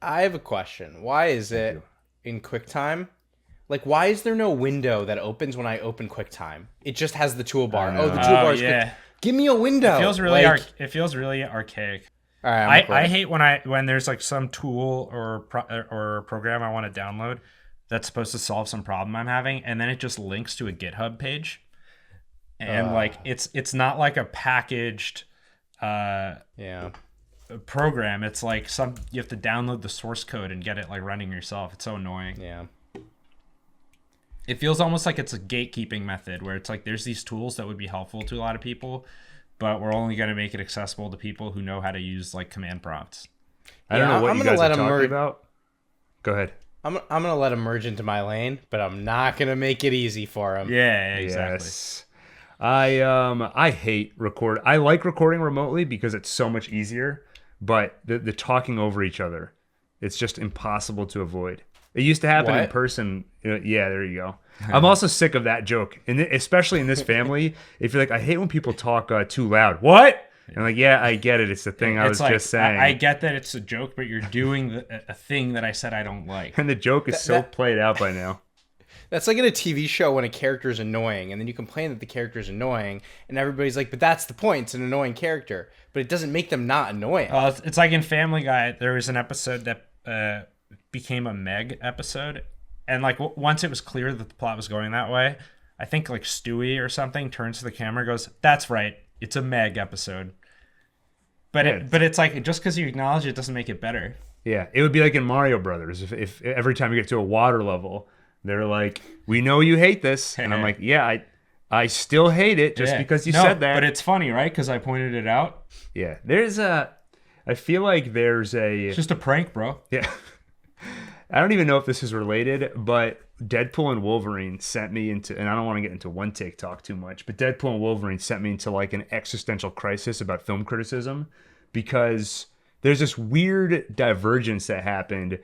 I have a question. Why is Thank it you. in QuickTime? Like, why is there no window that opens when I open QuickTime? It just has the I toolbar. don't Oh, the know. toolbar is quick. Yeah. Give me a It window. feels really like, it feels really archaic. all right, I'm I recording. hate when there's like some tool or program I want to download that's supposed to solve some problem I'm having, and then it just links to a GitHub page, and like it's not like a packaged Yeah. program. It's like you have to download the source code and get it like running yourself. It's so annoying. Yeah. It feels almost like it's a gatekeeping method where it's like there's these tools that would be helpful to a lot of people, but we're only going to make it accessible to people who know how to use like command prompts. I don't know what I'm you gonna guys let are him talking merge. about. Go ahead. I'm gonna let him merge into my lane, but I'm not gonna make it easy for him. Yeah, exactly. Yes. I hate record. I like recording remotely because it's so much easier, but the talking over each other, it's just impossible to avoid. It used to happen in What? person. Yeah, there you go. I'm also sick of that joke, and especially in this family. If you're like, I hate when people talk too loud. What? And I'm like, yeah, I get it. It's the thing I was like, just saying. I get that it's a joke, but you're doing a thing that I said I don't like. And the joke is so that- played out by now. That's like in a TV show when a character is annoying, and then you complain that the character is annoying, and everybody's like, "But that's the point. It's an annoying character." But it doesn't make them not annoying. It's like in Family Guy, there was an episode that became a Meg episode, and like once it was clear that the plot was going that way, I think like Stewie or something turns to the camera and goes, "That's right, it's a Meg episode." But it's like just because you acknowledge it doesn't make it better. Yeah, it would be like in Mario Brothers. If every time you get to a water level, they're like, "We know you hate this," and I'm like, "Yeah, I still hate it just Yeah. because you No, said that." But it's funny, right? Because I pointed it out. Yeah, I feel like there's a It's just a prank, bro. yeah. I don't even know if this is related, but Deadpool and Wolverine sent me into, and I don't want to get into one take talk too much, but Deadpool and Wolverine sent me into like an existential crisis about film criticism because there's this weird divergence that happened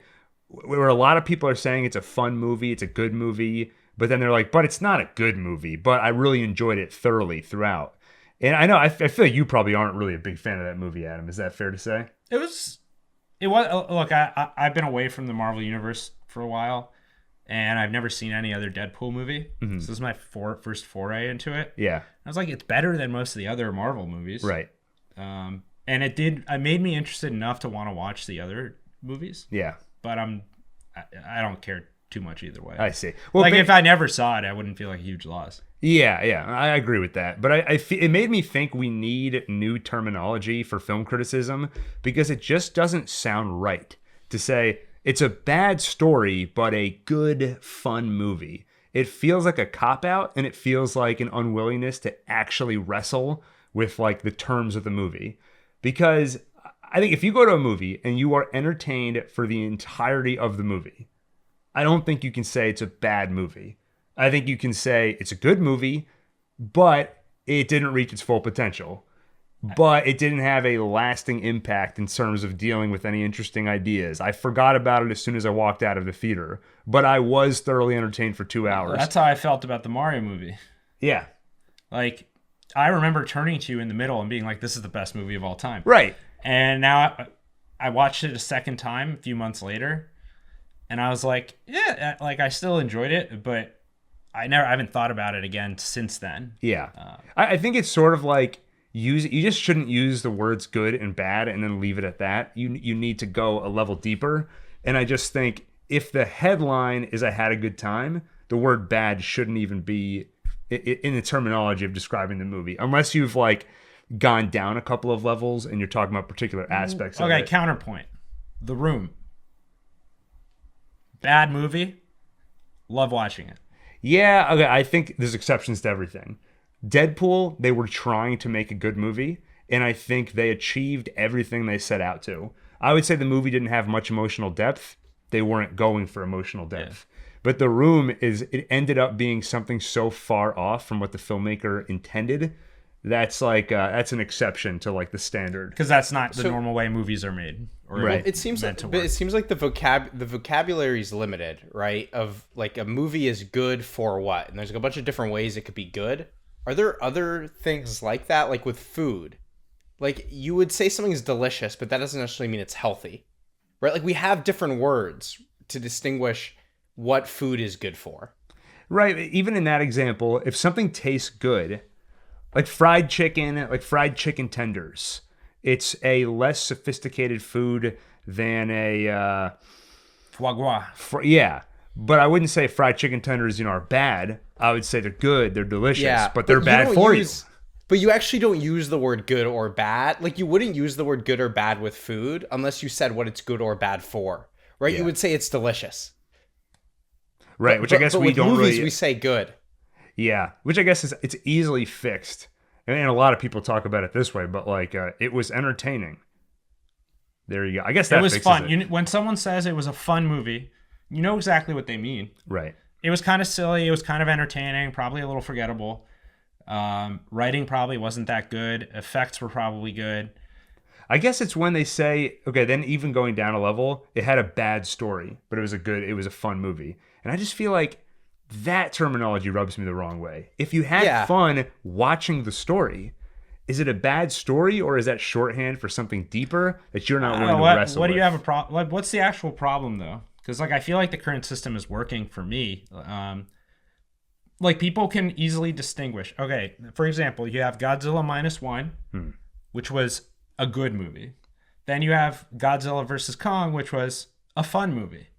where a lot of people are saying it's a fun movie, it's a good movie, but then they're like, but it's not a good movie, but I really enjoyed it thoroughly throughout. And I know, I feel like you probably aren't really a big fan of that movie, Adam. Is that fair to say? It was. Look, I've been away from the Marvel Universe for a while, and I've never seen any other Deadpool movie. So this is my first foray into it. Yeah. I was like, it's better than most of the other Marvel movies. Right. And it made me interested enough to want to watch the other movies. Yeah. But I don't care too much either way. I see. Well, like if I never saw it, I wouldn't feel like a huge loss. Yeah, I agree with that. But it made me think we need new terminology for film criticism because it just doesn't sound right to say it's a bad story, but a good, fun movie. It feels like a cop-out, and it feels like an unwillingness to actually wrestle with like the terms of the movie. Because I think if you go to a movie and you are entertained for the entirety of the movie, I don't think you can say it's a bad movie. I think you can say it's a good movie, but it didn't reach its full potential. But it didn't have a lasting impact in terms of dealing with any interesting ideas. I forgot about it as soon as I walked out of the theater, but I was thoroughly entertained for 2 hours. That's how I felt about the Mario movie. Yeah. Like, I remember turning to you in the middle and being like, this is the best movie of all time. Right. And now I watched it a second time a few months later, and I was like, yeah, like I still enjoyed it, but I haven't thought about it again since then. Yeah. I think it's sort of like you just shouldn't use the words good and bad and then leave it at that. You need to go a level deeper. And I just think if the headline is I had a good time, the word bad shouldn't even be in the terminology of describing the movie, unless you've like gone down a couple of levels and you're talking about particular aspects of it. Okay, counterpoint. The Room. Bad movie. Love watching it. Yeah, okay, I think there's exceptions to everything. Deadpool, they were trying to make a good movie, and I think they achieved everything they set out to. I would say the movie didn't have much emotional depth. They weren't going for emotional depth. Yeah. But The Room it ended up being something so far off from what the filmmaker intended. That's like that's an exception to like the standard, because that's not the normal way movies are made. Or right. It seems like, but it seems like the vocabulary is limited, right? Of like a movie is good for what, and there's like a bunch of different ways it could be good. Are there other things like that, like with food? Like you would say something is delicious, but that doesn't necessarily mean it's healthy, right? Like we have different words to distinguish what food is good for. Right. Even in that example, if something tastes good, like fried chicken tenders, it's a less sophisticated food than a Foie gras. yeah. But I wouldn't say fried chicken tenders, are bad. I would say they're good, they're delicious, but they're bad for you. But you actually don't use the word good or bad. Like you wouldn't use the word good or bad with food unless you said what it's good or bad for, right? Yeah. You would say it's delicious. Right, which I guess we with don't movies, really. we say good. Yeah, which I guess it's easily fixed, and a lot of people talk about it this way. But like, it was entertaining. There you go. I guess that It was fixes fun. it. When someone says it was a fun movie, you know exactly what they mean. Right. It was kind of silly. It was kind of entertaining. Probably a little forgettable. Writing probably wasn't that good. Effects were probably good. I guess it's when they say, okay, then even going down a level, it had a bad story, but it was a fun movie. And I just feel like that terminology rubs me the wrong way. If you had fun watching the story, is it a bad story or is that shorthand for something deeper that you're not willing to wrestle What do with? you have a problem? What's the actual problem though? Because I feel like the current system is working for me. Like people can easily distinguish. Okay, for example, you have Godzilla -1, which was a good movie. Then you have Godzilla versus Kong, which was a fun movie.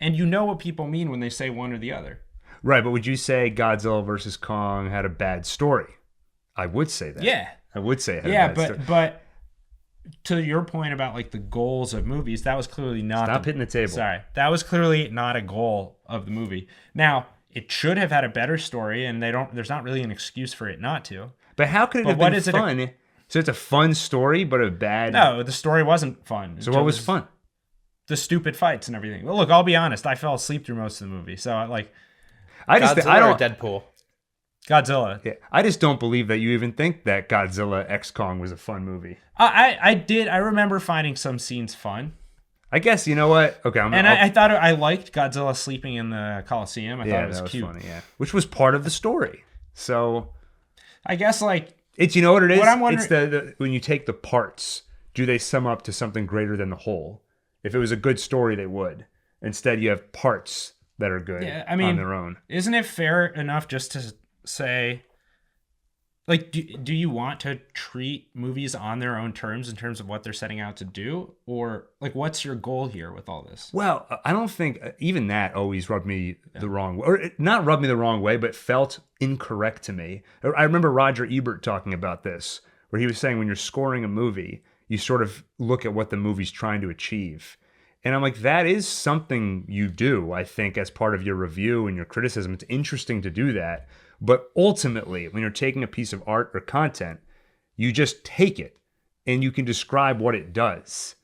And you know what people mean when they say one or the other. Right, but would you say Godzilla versus Kong had a bad story? I would say that. Yeah. I would say it had a bad story. but to your point about like the goals of movies, that was clearly not. Stop hitting the table. Sorry, that was clearly not a goal of the movie. Now it should have had a better story, and there's not really an excuse for it not to. But how could it have been fun? So it's a fun story, but a bad. No, the story wasn't fun. So what was fun? The stupid fights and everything. Well, look, I'll be honest. I fell asleep through most of the movie, so like. I don't. Deadpool. Godzilla. Yeah, I just don't believe that you even think that Godzilla X Kong was a fun movie. I did. I remember finding some scenes fun. I guess you know what? Okay, I thought I liked Godzilla sleeping in the Coliseum. I thought it was cute. Funny, yeah, which was part of the story. So, I guess like it's what it is. What I'm wondering, it's the when you take the parts, do they sum up to something greater than the whole? If it was a good story, they would. Instead, you have parts that are good on their own. Isn't it fair enough just to say, like, do you want to treat movies on their own terms in terms of what they're setting out to do? Or, like, what's your goal here with all this? Well, I don't think even that always rubbed me the wrong way. Or not rubbed me the wrong way, but felt incorrect to me. I remember Roger Ebert talking about this, where he was saying when you're scoring a movie, you sort of look at what the movie's trying to achieve. And I'm like, that is something you do, I think, as part of your review and your criticism. It's interesting to do that. But ultimately, when you're taking a piece of art or content, you just take it and you can describe what it does.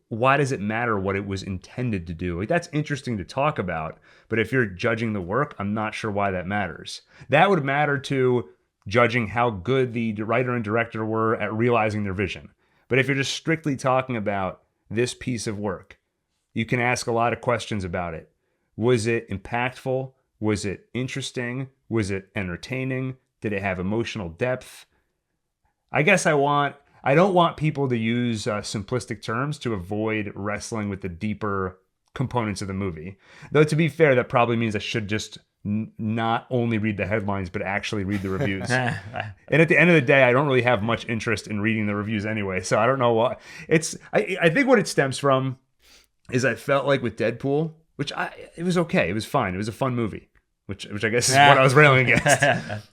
Why does it matter what it was intended to do? Like, that's interesting to talk about. But if you're judging the work, I'm not sure why that matters. That would matter to judging how good the writer and director were at realizing their vision. But if you're just strictly talking about this piece of work, you can ask a lot of questions about it. Was it impactful? Was it interesting? Was it entertaining? Did it have emotional depth? I guess I don't want people to use simplistic terms to avoid wrestling with the deeper components of the movie. Though to be fair, that probably means I should just not only read the headlines, but actually read the reviews. And at the end of the day, I don't really have much interest in reading the reviews anyway. So I don't know what I think what it stems from is I felt like with Deadpool, it was okay. It was fine. It was a fun movie, which I guess is what I was railing against.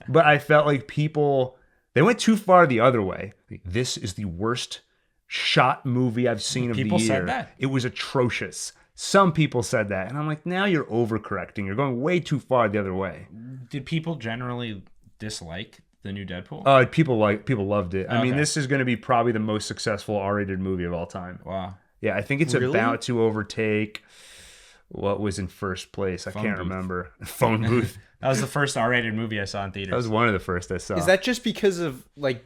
But I felt like they went too far the other way. This is the worst shot movie I've seen of the year. People said that. It was atrocious. Some people said that, and I'm like, now you're overcorrecting. You're going way too far the other way. Did people generally dislike the new Deadpool? People loved it. I mean, this is going to be probably the most successful R-rated movie of all time. Wow. Yeah, I think it's about to overtake what was in first place. I can't remember. Phone Booth. That was the first R-rated movie I saw in theaters. That was one of the first I saw. Is that just because of like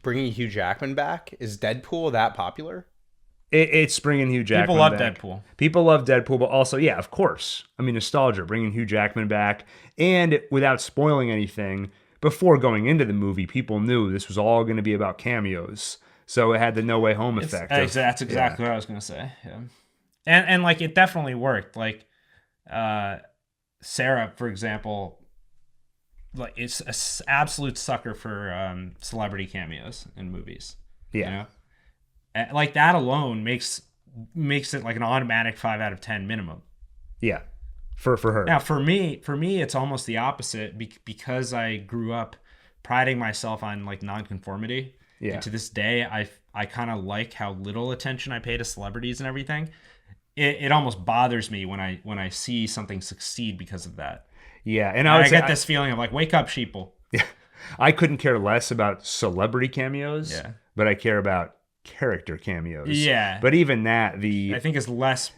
bringing Hugh Jackman back? Is Deadpool that popular? It's bringing Hugh Jackman back. back. Deadpool. People love Deadpool, but also, yeah, of course. I mean, nostalgia, bringing Hugh Jackman back. And without spoiling anything, before going into the movie, people knew this was all going to be about cameos. So it had the No Way Home effect. That's exactly what I was going to say. Yeah. And like it definitely worked. Like Sarah, for example, like it's a absolute sucker for celebrity cameos in movies. Yeah. You know? And, like that alone makes it like an automatic 5 out of 10 minimum. Yeah. For her. Now for me, it's almost the opposite because I grew up priding myself on like nonconformity. Yeah. And to this day, I kind of like how little attention I pay to celebrities and everything. It almost bothers me when I see something succeed because of that. Yeah, and I get this feeling of like, wake up, sheeple. Yeah, I couldn't care less about celebrity cameos. Yeah. But I care about character cameos. Yeah. But even that, I think is less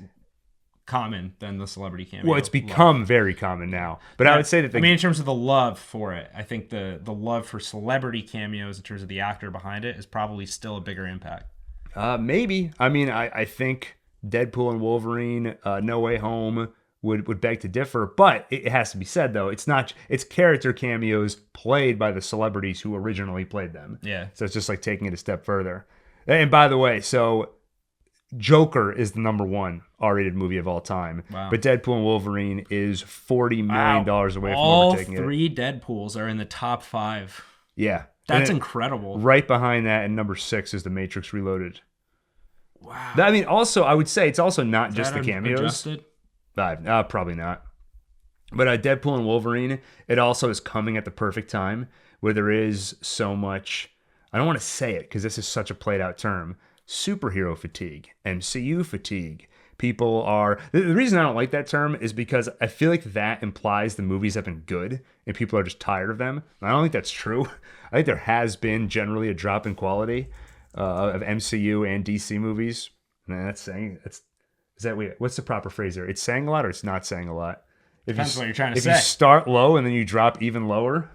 common than the celebrity cameo. Well, it's become very common now. But I would say that in terms of the love for it, I think the love for celebrity cameos in terms of the actor behind it is probably still a bigger impact. Maybe. I mean, I think Deadpool and Wolverine, No Way Home would beg to differ, but it has to be said though, it's character cameos played by the celebrities who originally played them. Yeah. So it's just like taking it a step further. And by the way, so Joker is the number 1 R-rated movie of all time. Wow. But Deadpool and Wolverine is $40 million away from all overtaking it. All 3 Deadpools are in the top 5. Yeah. That's incredible. Right behind that, and number 6 is The Matrix Reloaded. Wow. I mean, also, I would say it's also not Is just that the cameos. Adjusted? Probably not. But Deadpool and Wolverine, it also is coming at the perfect time where there is so much, I don't want to say it because this is such a played out term, superhero fatigue, MCU fatigue. People are, the reason I don't like that term is because I feel like that implies the movies have been good and people are just tired of them. I don't think that's true. I think there has been generally a drop in quality of MCU and DC movies. And that's saying, what's the proper phrase there? It's saying a lot or it's not saying a lot? Depends what you're trying to say. If you start low and then you drop even lower.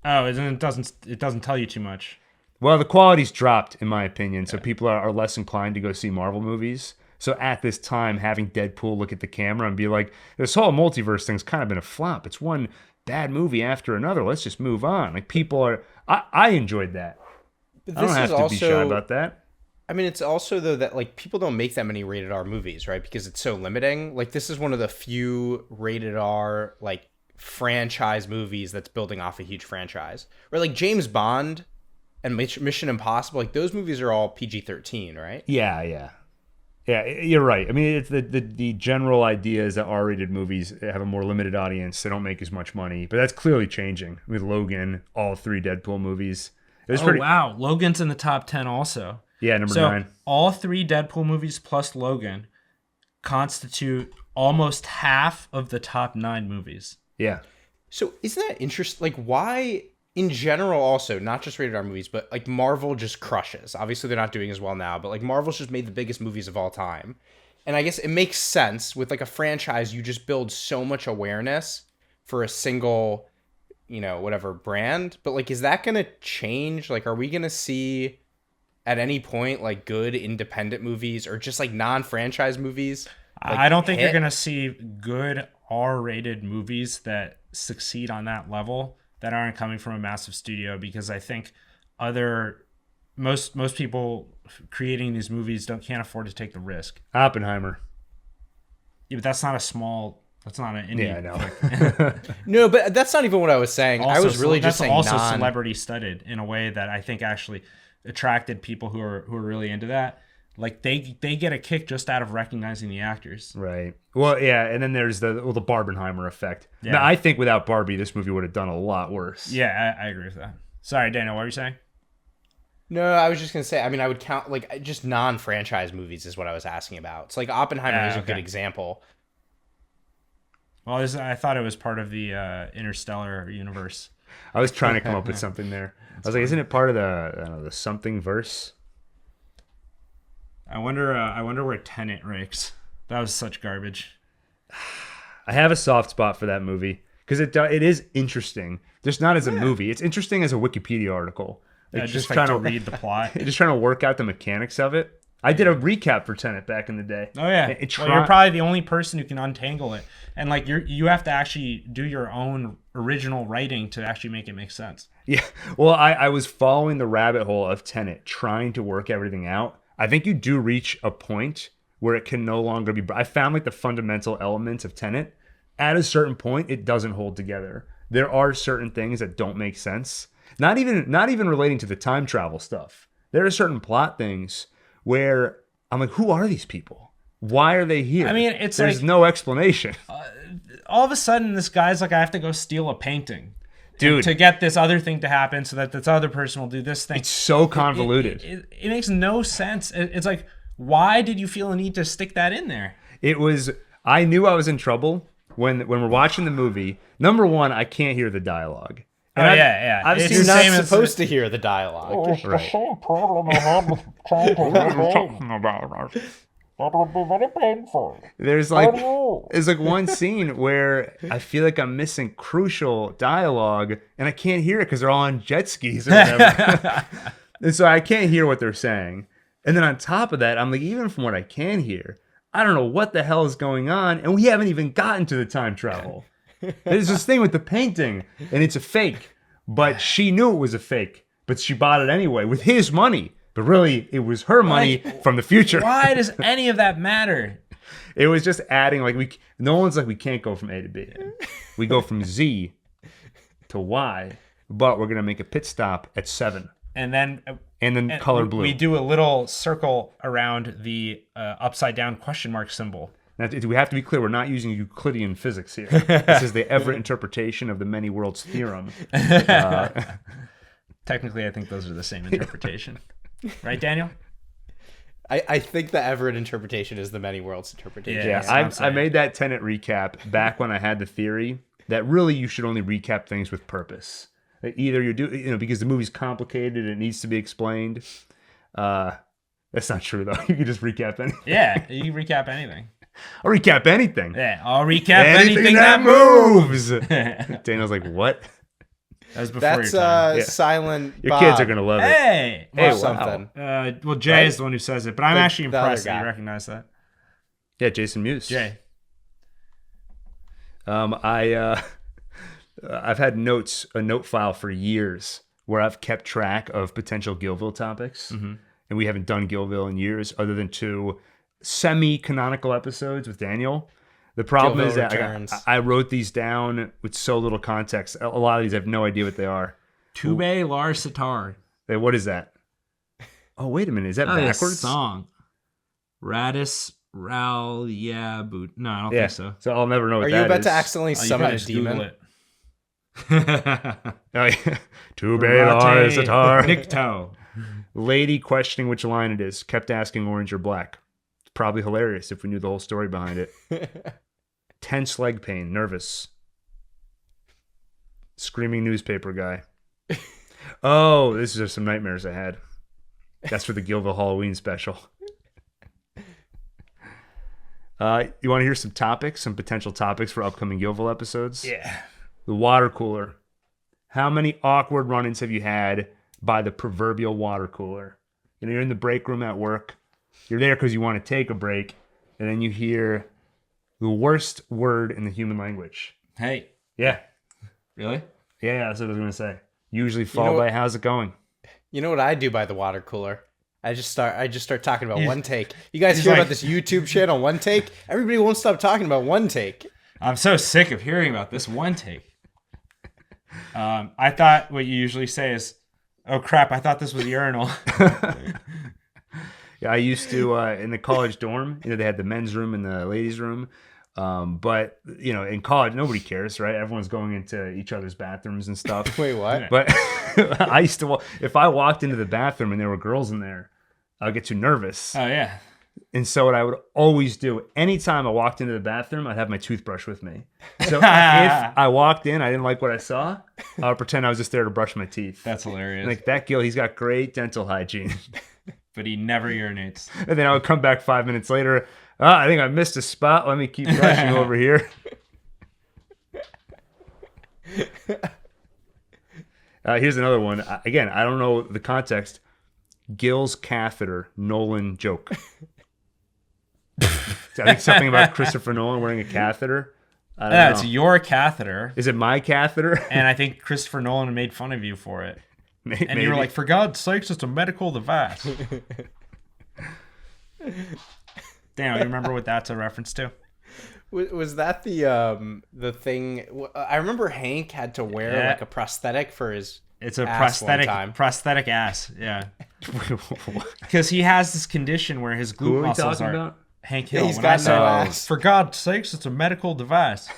Oh, it doesn't tell you too much. Well, the quality's dropped, in my opinion, so people are less inclined to go see Marvel movies. So at this time, having Deadpool look at the camera and be like, this whole multiverse thing's kind of been a flop. It's one bad movie after another. Let's just move on. Like, people are... I enjoyed that. But I don't have to be shy about that. I mean, it's also, though, that, like, people don't make that many rated R movies, right? Because it's so limiting. Like, this is one of the few rated R, like, franchise movies that's building off a huge franchise. Right? Like, James Bond and Mission Impossible, like, those movies are all PG-13, right? Yeah, you're right. I mean, it's the general idea is that R-rated movies have a more limited audience. They don't make as much money. But that's clearly changing with Logan, all 3 Deadpool movies. Wow. Logan's in the top 10 also. Yeah, number 9. All 3 Deadpool movies plus Logan constitute almost half of the top 9 movies. Yeah. So isn't that interesting? Like, why, in general also, not just rated R movies, but, like, Marvel just crushes. Obviously, they're not doing as well now, but, like, Marvel's just made the biggest movies of all time. And I guess it makes sense. With, like, a franchise, you just build so much awareness for a single, you know, whatever brand. But, like, is that going to change? Like, are we going to see... at any point, like, good independent movies or just like non-franchise movies? Like, I don't think you're going to see good R-rated movies that succeed on that level that aren't coming from a massive studio, because I think most people creating these movies can't afford to take the risk. Oppenheimer. Yeah, but that's not an indie. Yeah, I know. No, but that's not even what I was saying. Also, I was really just saying also celebrity studded in a way that I think actually attracted people who are really into that. Like they get a kick just out of recognizing the actors. Right. Well, yeah, and then there's the Barbenheimer effect. Yeah. Now, I think without Barbie, this movie would have done a lot worse. Yeah, I agree with that. Sorry, Daniel, what were you saying? No, I was just gonna say. I mean, I would count like just non-franchise movies is what I was asking about. It's like Oppenheimer is a good example. Well, I thought it was part of the Interstellar universe. I was trying to come up with something there. I was like, isn't it part of the something verse? I wonder where Tenet ranks. That was such garbage. I have a soft spot for that movie because it is interesting. Just not as a movie. It's interesting as a Wikipedia article. Like, just trying to read the plot. Just trying to work out the mechanics of it. I did a recap for Tenet back in the day. Oh yeah, well, you're probably the only person who can untangle it, and like you have to actually do your own original writing to actually make it make sense. Yeah, well, I was following the rabbit hole of Tenet, trying to work everything out. I think you do reach a point where it can no longer be. I found like the fundamental elements of Tenet. At a certain point, it doesn't hold together. There are certain things that don't make sense. Not even relating to the time travel stuff. There are certain plot things where I'm like, who are these people? Why are they here? I mean, there's no explanation. All of a sudden, this guy's like, I have to go steal a painting. Dude, to get this other thing to happen so that this other person will do this thing. It's so convoluted. It makes no sense. It's like, why did you feel a need to stick that in there? I knew I was in trouble when we're watching the movie. Number one, I can't hear the dialogue. And I've You're not supposed to hear the dialogue. The same problem I had with trying to that would be very painful. There's like one scene where I feel like I'm missing crucial dialogue and I can't hear it because they're all on jet skis or whatever. And so I can't hear what they're saying. And then on top of that, I'm like, even from what I can hear, I don't know what the hell is going on. And we haven't even gotten to the time travel. There's this thing with the painting and it's a fake, but she knew it was a fake, but she bought it anyway with his money. But really, it was her money from the future. Why does any of that matter? It was just adding, like, no one's like, we can't go from A to B. We go from Z to Y, but we're going to make a pit stop at 7. And then color blue. We do a little circle around the upside down question mark symbol. Now, we have to be clear, we're not using Euclidean physics here. This is the Everett interpretation of the many worlds theorem. Technically, I think those are the same interpretation. Right, Daniel? I think the Everett interpretation is the many worlds interpretation. Yeah, I made that Tenet recap back when I had the theory that really you should only recap things with purpose. Either you're doing, because the movie's complicated and it needs to be explained. That's not true though. You can just recap anything. Yeah, you can recap anything. I'll recap anything. Yeah, I'll recap anything that moves. Daniel's like, what? That was before That's your time. Silent Your Bob. kids are gonna love it. Hey, Hey, something. well, Jay is the one who says it, but I'm actually the other impressed that guy. you recognize that. Yeah, Jason Mewes. Jay. I've had a note file for years where I've kept track of potential Gilville topics, and we haven't done Gilville in years, other than 2 semi-canonical episodes with Daniel. The problem Gilville is that returns. I wrote these down with so little context. A lot of these I have no idea what they are. Tube Lar Sitar. Hey, what is that? Oh, wait a minute. Is that backwards? Song. Radis Ral Yeah Boot. No, I don't think so. So I'll never know what Are that you about is. to accidentally You summon probably a just Google demon? it. Oh, yeah. Tube Lar Sitar. Nicto. Lady questioning which line it is. Kept asking orange or black. It's probably hilarious if we knew the whole story behind it. Tense leg pain. Nervous. Screaming newspaper guy. Oh, these are some nightmares I had. That's for the Gilville Halloween special. You want to hear some topics, some potential topics for upcoming Gilville episodes? Yeah. The water cooler. How many awkward run-ins have you had by the proverbial water cooler? You're in the break room at work. You're there because you want to take a break, and then you hear the worst word in the human language. Hey. Yeah. Really? Yeah, that's what I was going to say. Usually followed by, how's it going? You know what I do by the water cooler? I just start talking about one take. You guys He's hear like- about this YouTube channel, One Take? Everybody won't stop talking about One Take. I'm so sick of hearing about this one take. I thought what you usually say is, oh crap, I thought this was urinal. Yeah, I used to, in the college dorm, they had the men's room and the ladies' room. But, in college, nobody cares, right? Everyone's going into each other's bathrooms and stuff. Wait, what? But I used to, if I walked into the bathroom and there were girls in there, I'd get too nervous. Oh, yeah. And so what I would always do, anytime I walked into the bathroom, I'd have my toothbrush with me. So if I walked in, I didn't like what I saw, I would pretend I was just there to brush my teeth. That's hilarious. Like, that Gil, he's got great dental hygiene. But he never urinates. And then I would come back 5 minutes later. I think I missed a spot. Let me keep brushing over here. Here's another one. Again, I don't know the context. Gil's catheter, Nolan joke. I think something about Christopher Nolan wearing a catheter. I don't know. It's your catheter. Is it my catheter? And I think Christopher Nolan made fun of you for it. Maybe. And you were like, for God's sakes, it's a medical device. Dan, you remember what that's a reference to? Was that the thing? I remember Hank had to wear Yeah. like a prosthetic for his. It's a ass one time. prosthetic ass. Yeah, because he has this condition where his Who glute are we muscles talking are. about? Hank Hill. he's When got I say, no ass. for God's sakes, it's a medical device.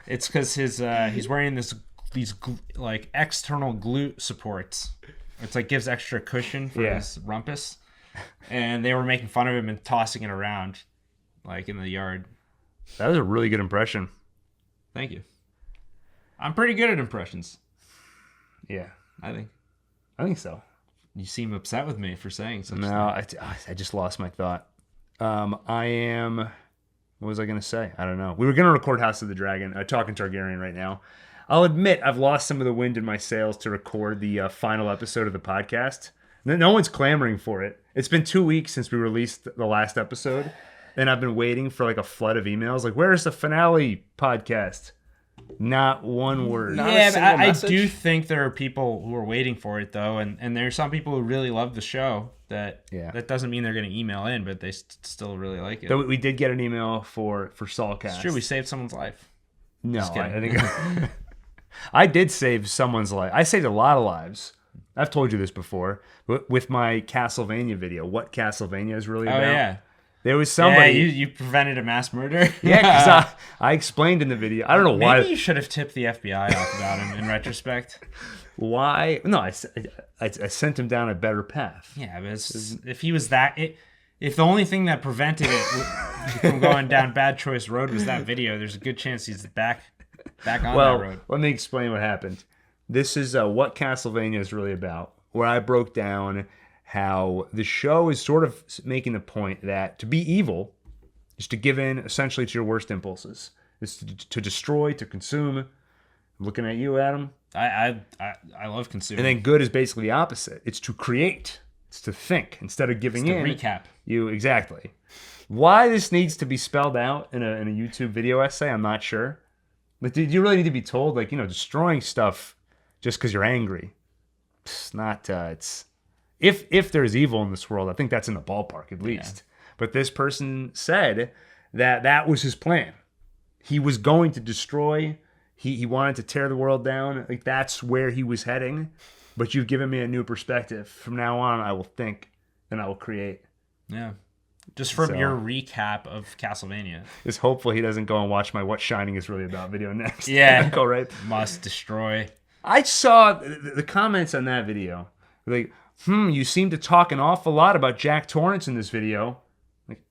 It's because he's wearing these like external glute supports. It's like gives extra cushion for his rumpus, and they were making fun of him and tossing it around, like in the yard. That was a really good impression. Thank you. I'm pretty good at impressions. Yeah, I think. I think so. You seem upset with me for saying such. No, I just lost my thought. I am. What was I going to say? I don't know. We were going to record House of the Dragon, Talking Targaryen right now. I'll admit I've lost some of the wind in my sails to record the final episode of the podcast. No one's clamoring for it. It's been 2 weeks since we released the last episode, and I've been waiting for like a flood of emails. Like, where's the finale podcast? Not one word. Not a Yeah, but single I message? do think there are people who are waiting for it though, and there are some people who really love the show. That doesn't mean they're going to email in, but they still really like it. Though we did get an email for Saulcast. It's true, we saved someone's life. No, Just kidding. I think I did save someone's life. I saved a lot of lives. I've told you this before with my Castlevania video. What Castlevania is really Oh about? yeah, There was somebody. yeah. You prevented a mass murder. Yeah, because I explained in the video. I don't know why. Maybe you should have tipped the FBI off about him in retrospect. Why? No, I sent him down a better path. Yeah, but if he was if the only thing that prevented it from going down Bad Choice Road was that video, there's a good chance he's back on that Well, road. let me explain what happened. This is what Castlevania is really about, where I broke down how the show is sort of making the point that to be evil is to give in essentially to your worst impulses. It's to destroy, to consume. I'm looking at you, Adam. I love consuming. And then good is basically the opposite. It's to create. It's to think instead of giving in. recap. You exactly. Why this needs to be spelled out in a YouTube video essay, I'm not sure. But do you really need to be told, like, destroying stuff just because you're angry? It's not. It's if there's evil in this world, I think that's in the ballpark at least. But this person said that was his plan. He was going to destroy. He wanted to tear the world down. Like, that's where he was heading. But you've given me a new perspective. From now on, I will think and I will create. Yeah. Just from your recap of Castlevania. It's hopeful he doesn't go and watch my What Shining is really about video next. Yeah. Go right. Must destroy. I saw the comments on that video. Like, you seem to talk an awful lot about Jack Torrance in this video. Like,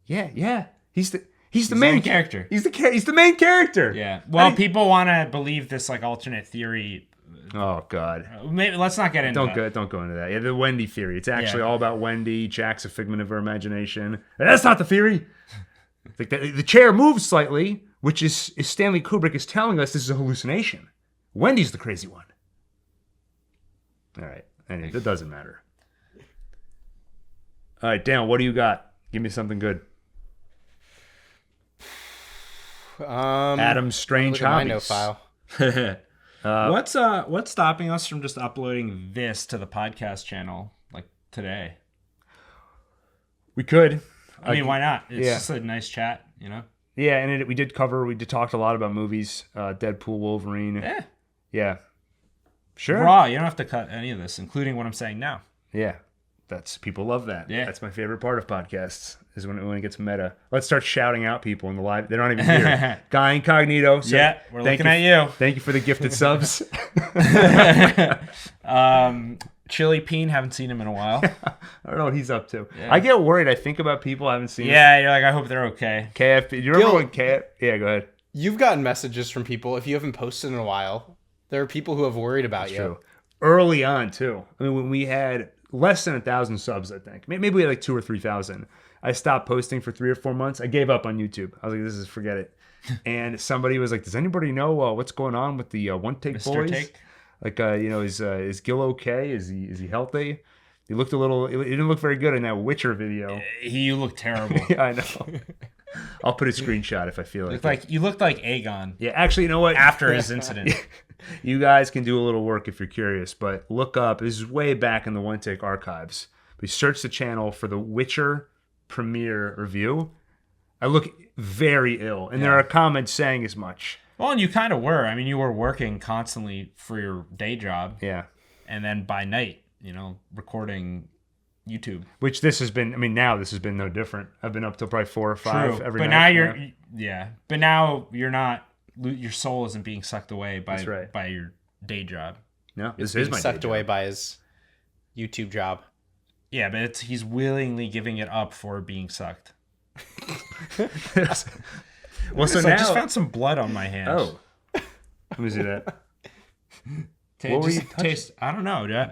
yeah. He's the main character. He's the main character. Yeah. Well, people want to believe this like alternate theory. Oh God. Maybe let's not get into that. Don't go into that. Yeah, the Wendy theory. It's actually all about Wendy. Jack's a figment of her imagination. And that's not the theory. Like the chair moves slightly, which is Stanley Kubrick is telling us this is a hallucination. Wendy's the crazy one. All right. Anyway, that doesn't matter. All right, Dan, what do you got? Give me something good. Adam's strange look at my hobbies. note file. What's stopping us from just uploading this to the podcast channel like today? We could. I mean, why not? It's yeah. just a nice chat, you know? Yeah, and we did talk a lot about movies. Deadpool, Wolverine. Yeah. Yeah. Sure. Raw. You don't have to cut any of this, including what I'm saying now. Yeah. People love that. Yeah. That's my favorite part of podcasts is when it gets meta. Let's start shouting out people in the live. They're not even here. Guy Incognito. So Yeah, we're looking at you. Thank you for the gifted subs. Chili Peen, haven't seen him in a while. I don't know what he's up to. Yeah. I get worried. I think about people I haven't seen. Yeah, you're like, I hope they're okay. KF. Do you remember Gil- when KF? Yeah, go ahead. You've gotten messages from people if you haven't posted in a while. There are people who have worried about you. True. Early on too. I mean, when we had less than 1,000 subs, I think maybe we had like 2,000 or 3,000. I stopped posting for 3 or 4 months. I gave up on YouTube. I was like, forget it. And somebody was like, does anybody know what's going on with the One Take Mr. boys? Take? Like, is Gil okay? Is he healthy? He looked a little. It didn't look very good in that Witcher video. You look terrible. Yeah, I know. I'll put a screenshot if I feel like it. You looked like Aegon Yeah, actually, you know what? after his incident. You guys can do a little work if you're curious, but look up. This is way back in the One Take archives. We search the channel for the Witcher premiere review, I look very ill. And there are comments saying as much. Well, and you kind of were. I mean, you were working constantly for your day job. Yeah. And then by night, recording YouTube. Which this has been, now this has been no different. I've been up till probably 4 or 5 every night. But now but now you're not, your soul isn't being sucked away by your day job. No, this Being is my sucked day away job. by his YouTube job. Yeah, but he's willingly giving it up for being sucked. Well, so I now, just found some blood on my hands. oh, let me see that. What were you touching? taste? I don't know.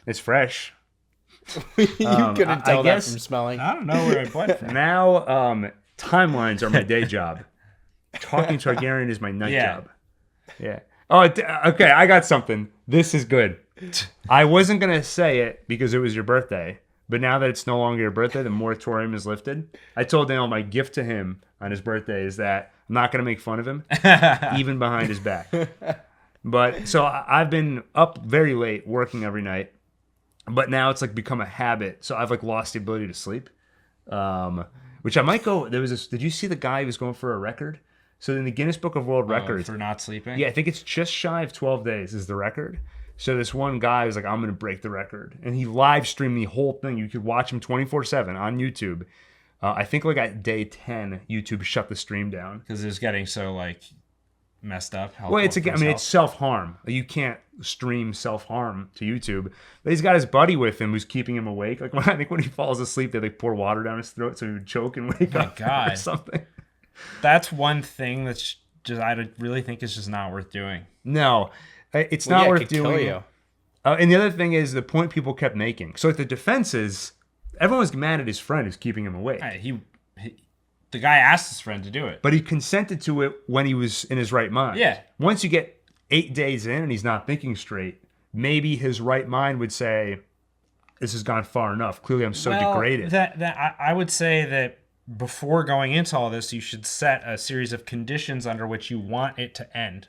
It's fresh. You couldn't tell that guess- from smelling. I don't know where I bled from. Now, timelines are my day job. Talking Targaryen is my night Yeah. job. Yeah. Oh, okay. I got something. This is good. I wasn't gonna say it because it was your birthday, but now that it's no longer your birthday, the moratorium is lifted. I told Daniel my gift to him on his birthday is that I'm not gonna make fun of him, even behind his back. But so I've been up very late working every night, but now it's like become a habit. So I've like lost the ability to sleep, which I might go. There was this. Did you see the guy who was going for a record? So in the Guinness Book of World Records, For not sleeping? yeah, I think it's just shy of 12 days is the record. So this one guy was like, I'm going to break the record. And he live streamed the whole thing. You could watch him 24/7 on YouTube. I think like at day 10, YouTube shut the stream down. Because it's getting so, messed up. Well, it's self-harm. You can't stream self-harm to YouTube. But he's got his buddy with him who's keeping him awake. Like I think when he falls asleep, they pour water down his throat so he would choke and wake up God. or something. That's one thing that's just, I really think is just not worth doing. No, it's not it worth could kill doing. you. And the other thing is the point people kept making. So the defense is everyone's mad at his friend who's keeping him awake. The guy asked his friend to do it. But he consented to it when he was in his right mind. Yeah. Once you get 8 days in and he's not thinking straight, maybe his right mind would say, this has gone far enough. Clearly I'm so degraded. I would say that before going into all this, you should set a series of conditions under which you want it to end.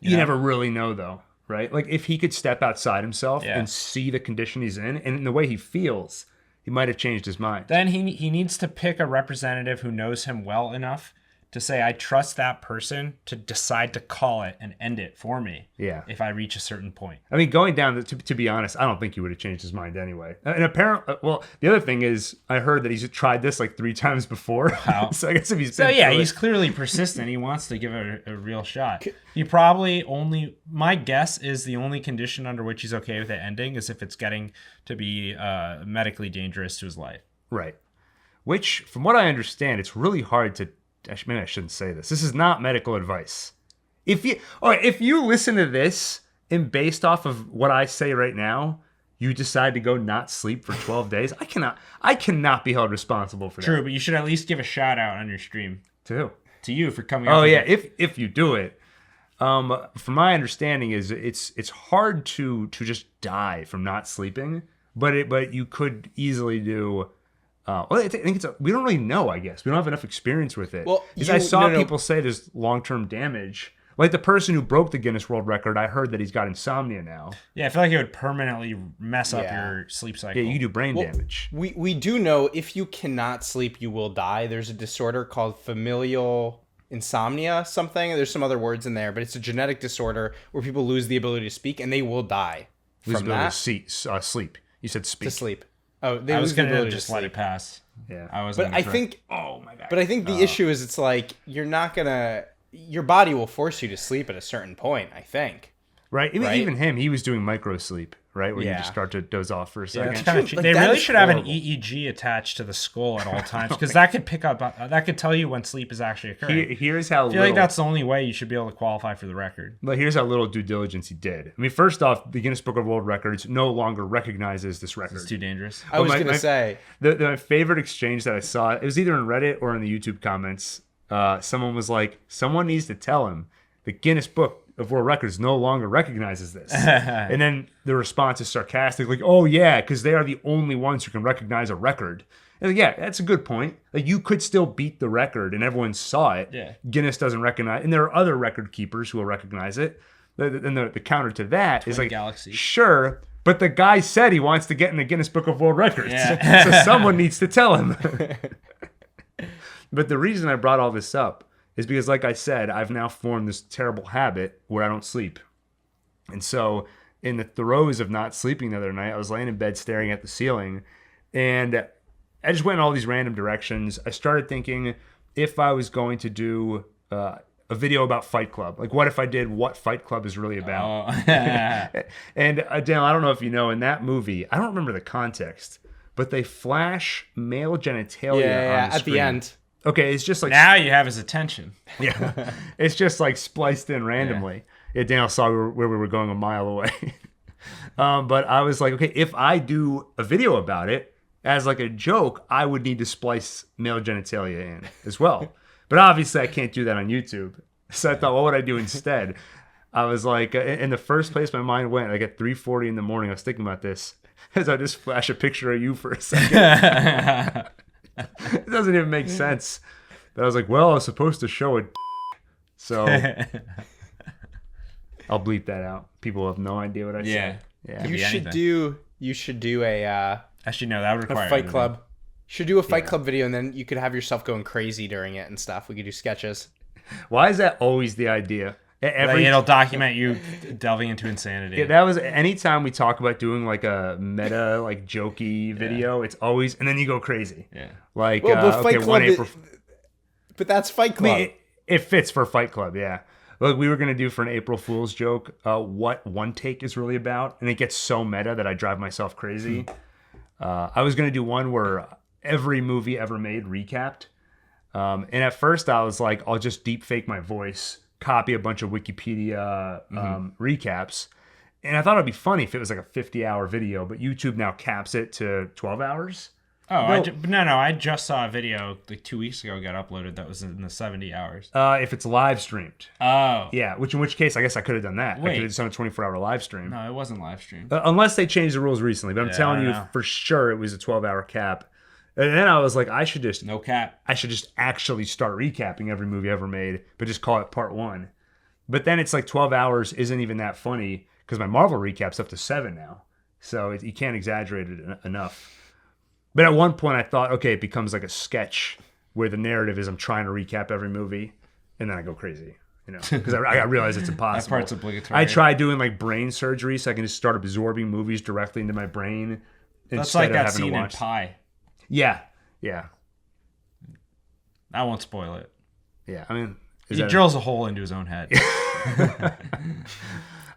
You never really know, though, right? Like, if he could step outside himself Yeah. and see the condition he's in, and in the way he feels, he might have changed his mind. Then he needs to pick a representative who knows him well enough to say, I trust that person to decide to call it and end it for me. Yeah. If I reach a certain point. I mean, going down, to be honest, I don't think he would have changed his mind anyway. And apparently, well, the other thing is, I heard that he's tried this like 3 times before. Wow. So I guess if he's So been yeah, through he's it- clearly persistent. He wants to give it a real shot. He probably my guess is the only condition under which he's okay with it ending is if it's getting to be medically dangerous to his life. Right. Which, from what I understand, it's really hard to. Maybe I shouldn't say this. This is not medical advice. If you listen to this and based off of what I say right now, you decide to go not sleep for 12 days, I cannot be held responsible for that. True, but you should at least give a shout out on your stream To who? to you for coming. Oh up with yeah, it. if you do it. From my understanding is it's hard to just die from not sleeping, but you could easily do. Well, I think we don't really know. I guess we don't have enough experience with it. Well, I saw people say there's long-term damage. Like the person who broke the Guinness World Record, I heard that he's got insomnia now. Yeah, I feel like it would permanently mess up Yeah. your sleep cycle. Yeah, you do brain damage. We do know if you cannot sleep, you will die. There's a disorder called familial insomnia, something. There's some other words in there, but it's a genetic disorder where people lose the ability to speak and they will die Lose from ability that to sleep. You said speak. to sleep. Oh, they I lose was the gonna ability just to let sleep. it pass. Yeah. I was. But I think, Oh my god. but I think the issue is it's like you're not gonna. Your body will force you to sleep at a certain point. I think. Right? Right? Even him, he was doing micro sleep, right? Where you Yeah. just start to doze off for a Yeah, second. it's kind of Like, they that really is should have an horrible. EEG attached to the skull at all times because that could pick up. That could tell you when sleep is actually occurring. Here's how I feel like that's the only way you should be able to qualify for the record. But here's how little due diligence he did. I mean, first off, the Guinness Book of World Records no longer recognizes this record. It's too dangerous. I was my- gonna my- say. My favorite exchange that I saw, it was either in Reddit or in the YouTube comments. Someone was like, someone needs to tell him the Guinness Book of World Records no longer recognizes this. And then the response is sarcastic, like, oh yeah, because they are the only ones who can recognize a record. And yeah, that's a good point. Like you could still beat the record and everyone saw it. Yeah. Guinness doesn't recognize, and there are other record keepers who will recognize it. And the counter to that is Twin like, Galaxy. sure, But the guy said he wants to get in the Guinness Book of World Records. Yeah. So someone needs to tell him. But the reason I brought all this up is because, like I said, I've now formed this terrible habit where I don't sleep. And so in the throes of not sleeping the other night, I was laying in bed staring at the ceiling, and I just went in all these random directions. I started thinking, if I was going to do a video about Fight Club, like what if I did what Fight Club is really about? Oh. And Daniel, I don't know if you know, in that movie, I don't remember the context, but they flash male genitalia on the at screen. the end. Okay, it's just like Now you have his attention. yeah, it's just like spliced in randomly. Yeah, Daniel saw where we were going a mile away. But I was like, okay, if I do a video about it as like a joke, I would need to splice male genitalia in as well. But obviously, I can't do that on YouTube. So I thought, what would I do instead? I was like, in the first place my mind went, like at 3:40 in the morning, I was thinking about this, as I just flash a picture of you for a second. It doesn't even make sense. But I was like, well, I was supposed to show it. So I'll bleep that out. People have no idea what I said. Yeah. Could You be should anything. do a Actually, no, that would require Fight editing. Club. You should do a Fight Club video, and then you could have yourself going crazy during it and stuff. We could do sketches. Why is that always the idea? Like, it'll document you delving into insanity. Yeah, that was anytime we talk about doing like a meta, like jokey video, it's always, and then you go crazy. Yeah. Like, Well, but Fight okay, Club, 1 April. but that's Fight I Club. mean, it fits for Fight Club, yeah. Look, we were gonna do for an April Fool's joke, what One Take is really about, and it gets so meta that I drive myself crazy. I was gonna do one where every movie ever made recapped, and at first I was like, I'll just deep fake my voice, copy a bunch of Wikipedia recaps, and I thought it'd be funny if it was like a 50-hour video, but YouTube now caps it to 12 hours. Oh, I just saw a video like 2 weeks ago got uploaded that was in the 70 hours. If it's live streamed. Oh. Yeah, in which case I guess I could have done that. I Wait. could have done a 24-hour live stream. No, it wasn't live streamed. Unless they changed the rules recently, but I'm Yeah, telling I you don't know. for sure it was a 12-hour cap. And then I was like, I should just No cap. actually start recapping every movie ever made, but just call it part 1. But then it's like 12 hours isn't even that funny because my Marvel recap's up to 7 now. So you can't exaggerate it enough. But at one point I thought, okay, it becomes like a sketch where the narrative is I'm trying to recap every movie, and then I go crazy, because I realize it's impossible. That part's obligatory. I tried doing like brain surgery so I can just start absorbing movies directly into my brain. That's instead like of that having to scene in watch. Pie. Yeah. I won't spoil it. Yeah. I mean, is He that- drills a hole into his own head.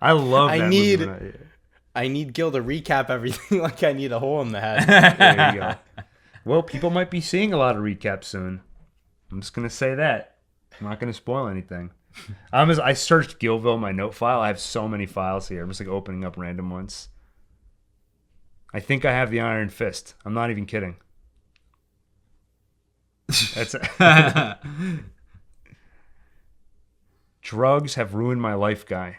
I love I that need- movie. I need Gil to recap everything like I need a hole in the head. There you go. Well, people might be seeing a lot of recaps soon. I'm just gonna say that. I'm not gonna spoil anything. I searched Gilville in my note file. I have so many files here. I'm just like opening up random ones. I think I have the Iron Fist. I'm not even kidding. That's Drugs have ruined my life, guy.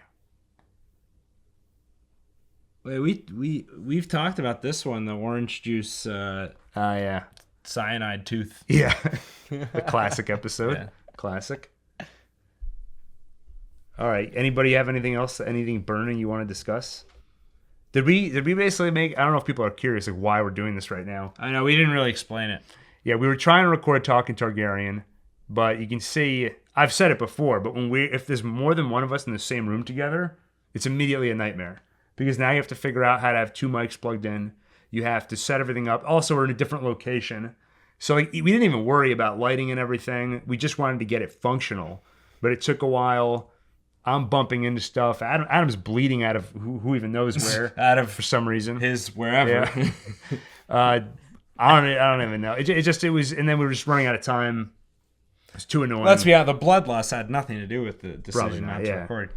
Wait, we've talked about this one, the orange juice Yeah. cyanide tooth. Yeah. The classic episode. Yeah. Classic. All right. Anybody have anything else? Anything burning you want to discuss? Did we basically make? I don't know if people are curious like why we're doing this right now. I know we didn't really explain it. Yeah, we were trying to record Talking Targaryen, but you can see I've said it before, but if there's more than one of us in the same room together, it's immediately a nightmare because now you have to figure out how to have 2 mics plugged in. You have to set everything up. Also, we're in a different location, so like, we didn't even worry about lighting and everything. We just wanted to get it functional, but it took a while. I'm bumping into stuff. Adam's bleeding out of who even knows where. Out of for some reason. his wherever. Yeah. I don't even know. It was, and then we were just running out of time. It's too annoying. Let's be honest, the bloodlust had nothing to do with the Probably decision not, not to yeah. record.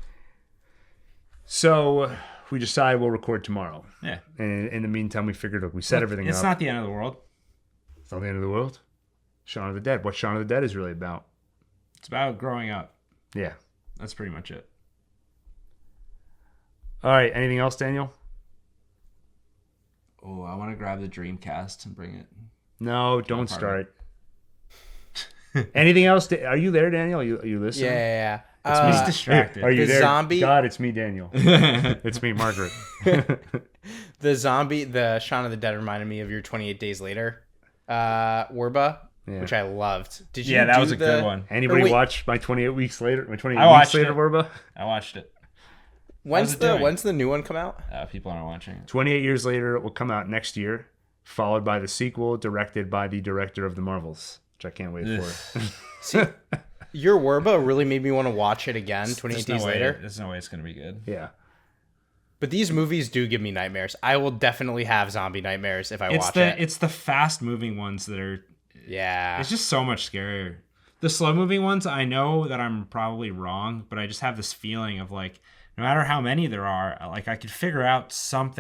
So we decided we'll record tomorrow. Yeah. And in the meantime, we figured we set everything It's up. not the end of the world. It's not the end of the world. Shaun of the Dead. What Shaun of the Dead is really about. It's about growing up. Yeah. That's pretty much it. All right. Anything else, Daniel? Oh, I want to grab the Dreamcast and bring it. No, don't Apartment. start. Anything else? Are you there, Daniel? Are you listening? Yeah. He's distracted. Are you The there? zombie- God, it's me, Daniel. It's me, Margaret. The Shaun of the Dead reminded me of your 28 Days Later, Werba, which I loved. Did you? Yeah, that do was a good one. Anybody watch my 28 weeks later? My 28 I weeks watched later, it. Werba? I watched it. When's it doing? the new one come out? People aren't watching it. 28 years later, it will come out next year, followed by the sequel directed by the director of The Marvels, which I can't wait for. See, your Werba really made me want to watch it again. 28 Days Later. There's no way it's gonna be good. Yeah. But these movies do give me nightmares. I will definitely have zombie nightmares if I watch it. It's the fast moving ones that are. Yeah. It's just so much scarier. The slow moving ones, I know that I'm probably wrong, but I just have this feeling of like, no matter how many there are, like I could figure out some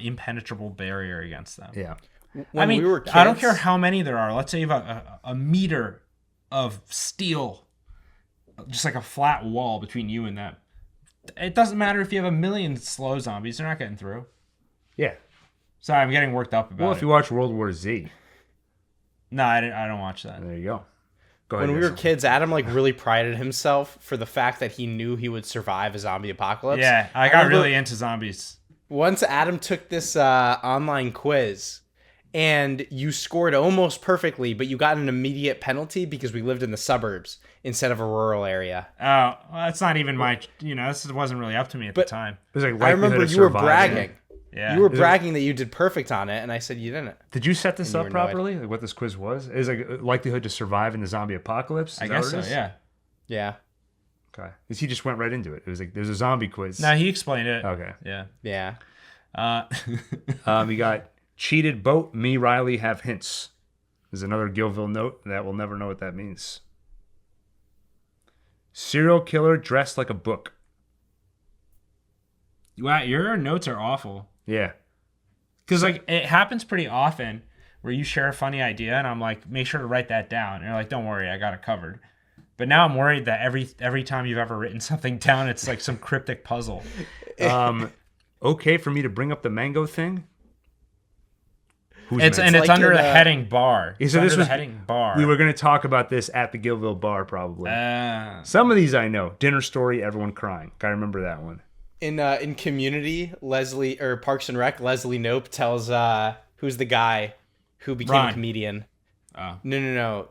impenetrable barrier against them. Yeah. When we were kids, I don't care how many there are. Let's say you have a meter of steel, just like a flat wall between you and them. It doesn't matter if you have 1 million slow zombies; they're not getting through. Yeah. Sorry, I'm getting worked up about Well, it. if you watch World War Z, No, I don't watch that. there you go. Go ahead. when we were Jason. kids, Adam like really prided himself for the fact that he knew he would survive a zombie apocalypse. Yeah, I got remember really into zombies. Once Adam took this online quiz, and you scored almost perfectly, but you got an immediate penalty because we lived in the suburbs instead of a rural area. Oh, well, that's not even my. This wasn't really up to me at the time. It was like I remember likelihood of you were surviving. bragging. Yeah, You were bragging that you did perfect on it, and I said you didn't. Did you set this you up were annoyed. properly? Like what this quiz was? Is like likelihood to survive in the zombie apocalypse? Is I that guess what so. it is? Yeah. Yeah. Okay. Because he just went right into it. It was like there's a zombie quiz. No, he explained it. Okay. Yeah. Yeah. We got cheated boat. Me, Riley have hints. There's another Gilville note that we'll never know what that means. Serial killer dressed like a book. Wow, your notes are awful. Yeah. Because like it happens pretty often where you share a funny idea and I'm like, make sure to write that down. And you're like, don't worry, I got it covered. But now I'm worried that every time you've ever written something down, it's like some cryptic puzzle. Okay for me to bring up the mango thing? Who's It's mango? it's like under in, the heading bar. Yeah, It's so under this the was heading bar. We were going to talk about this at the Gilville bar probably. Some of these I know. Dinner Story, everyone crying. I remember that one. In Community, Leslie or Parks and Rec, Leslie Knope tells who's the guy who became Ron. a comedian. Oh. No.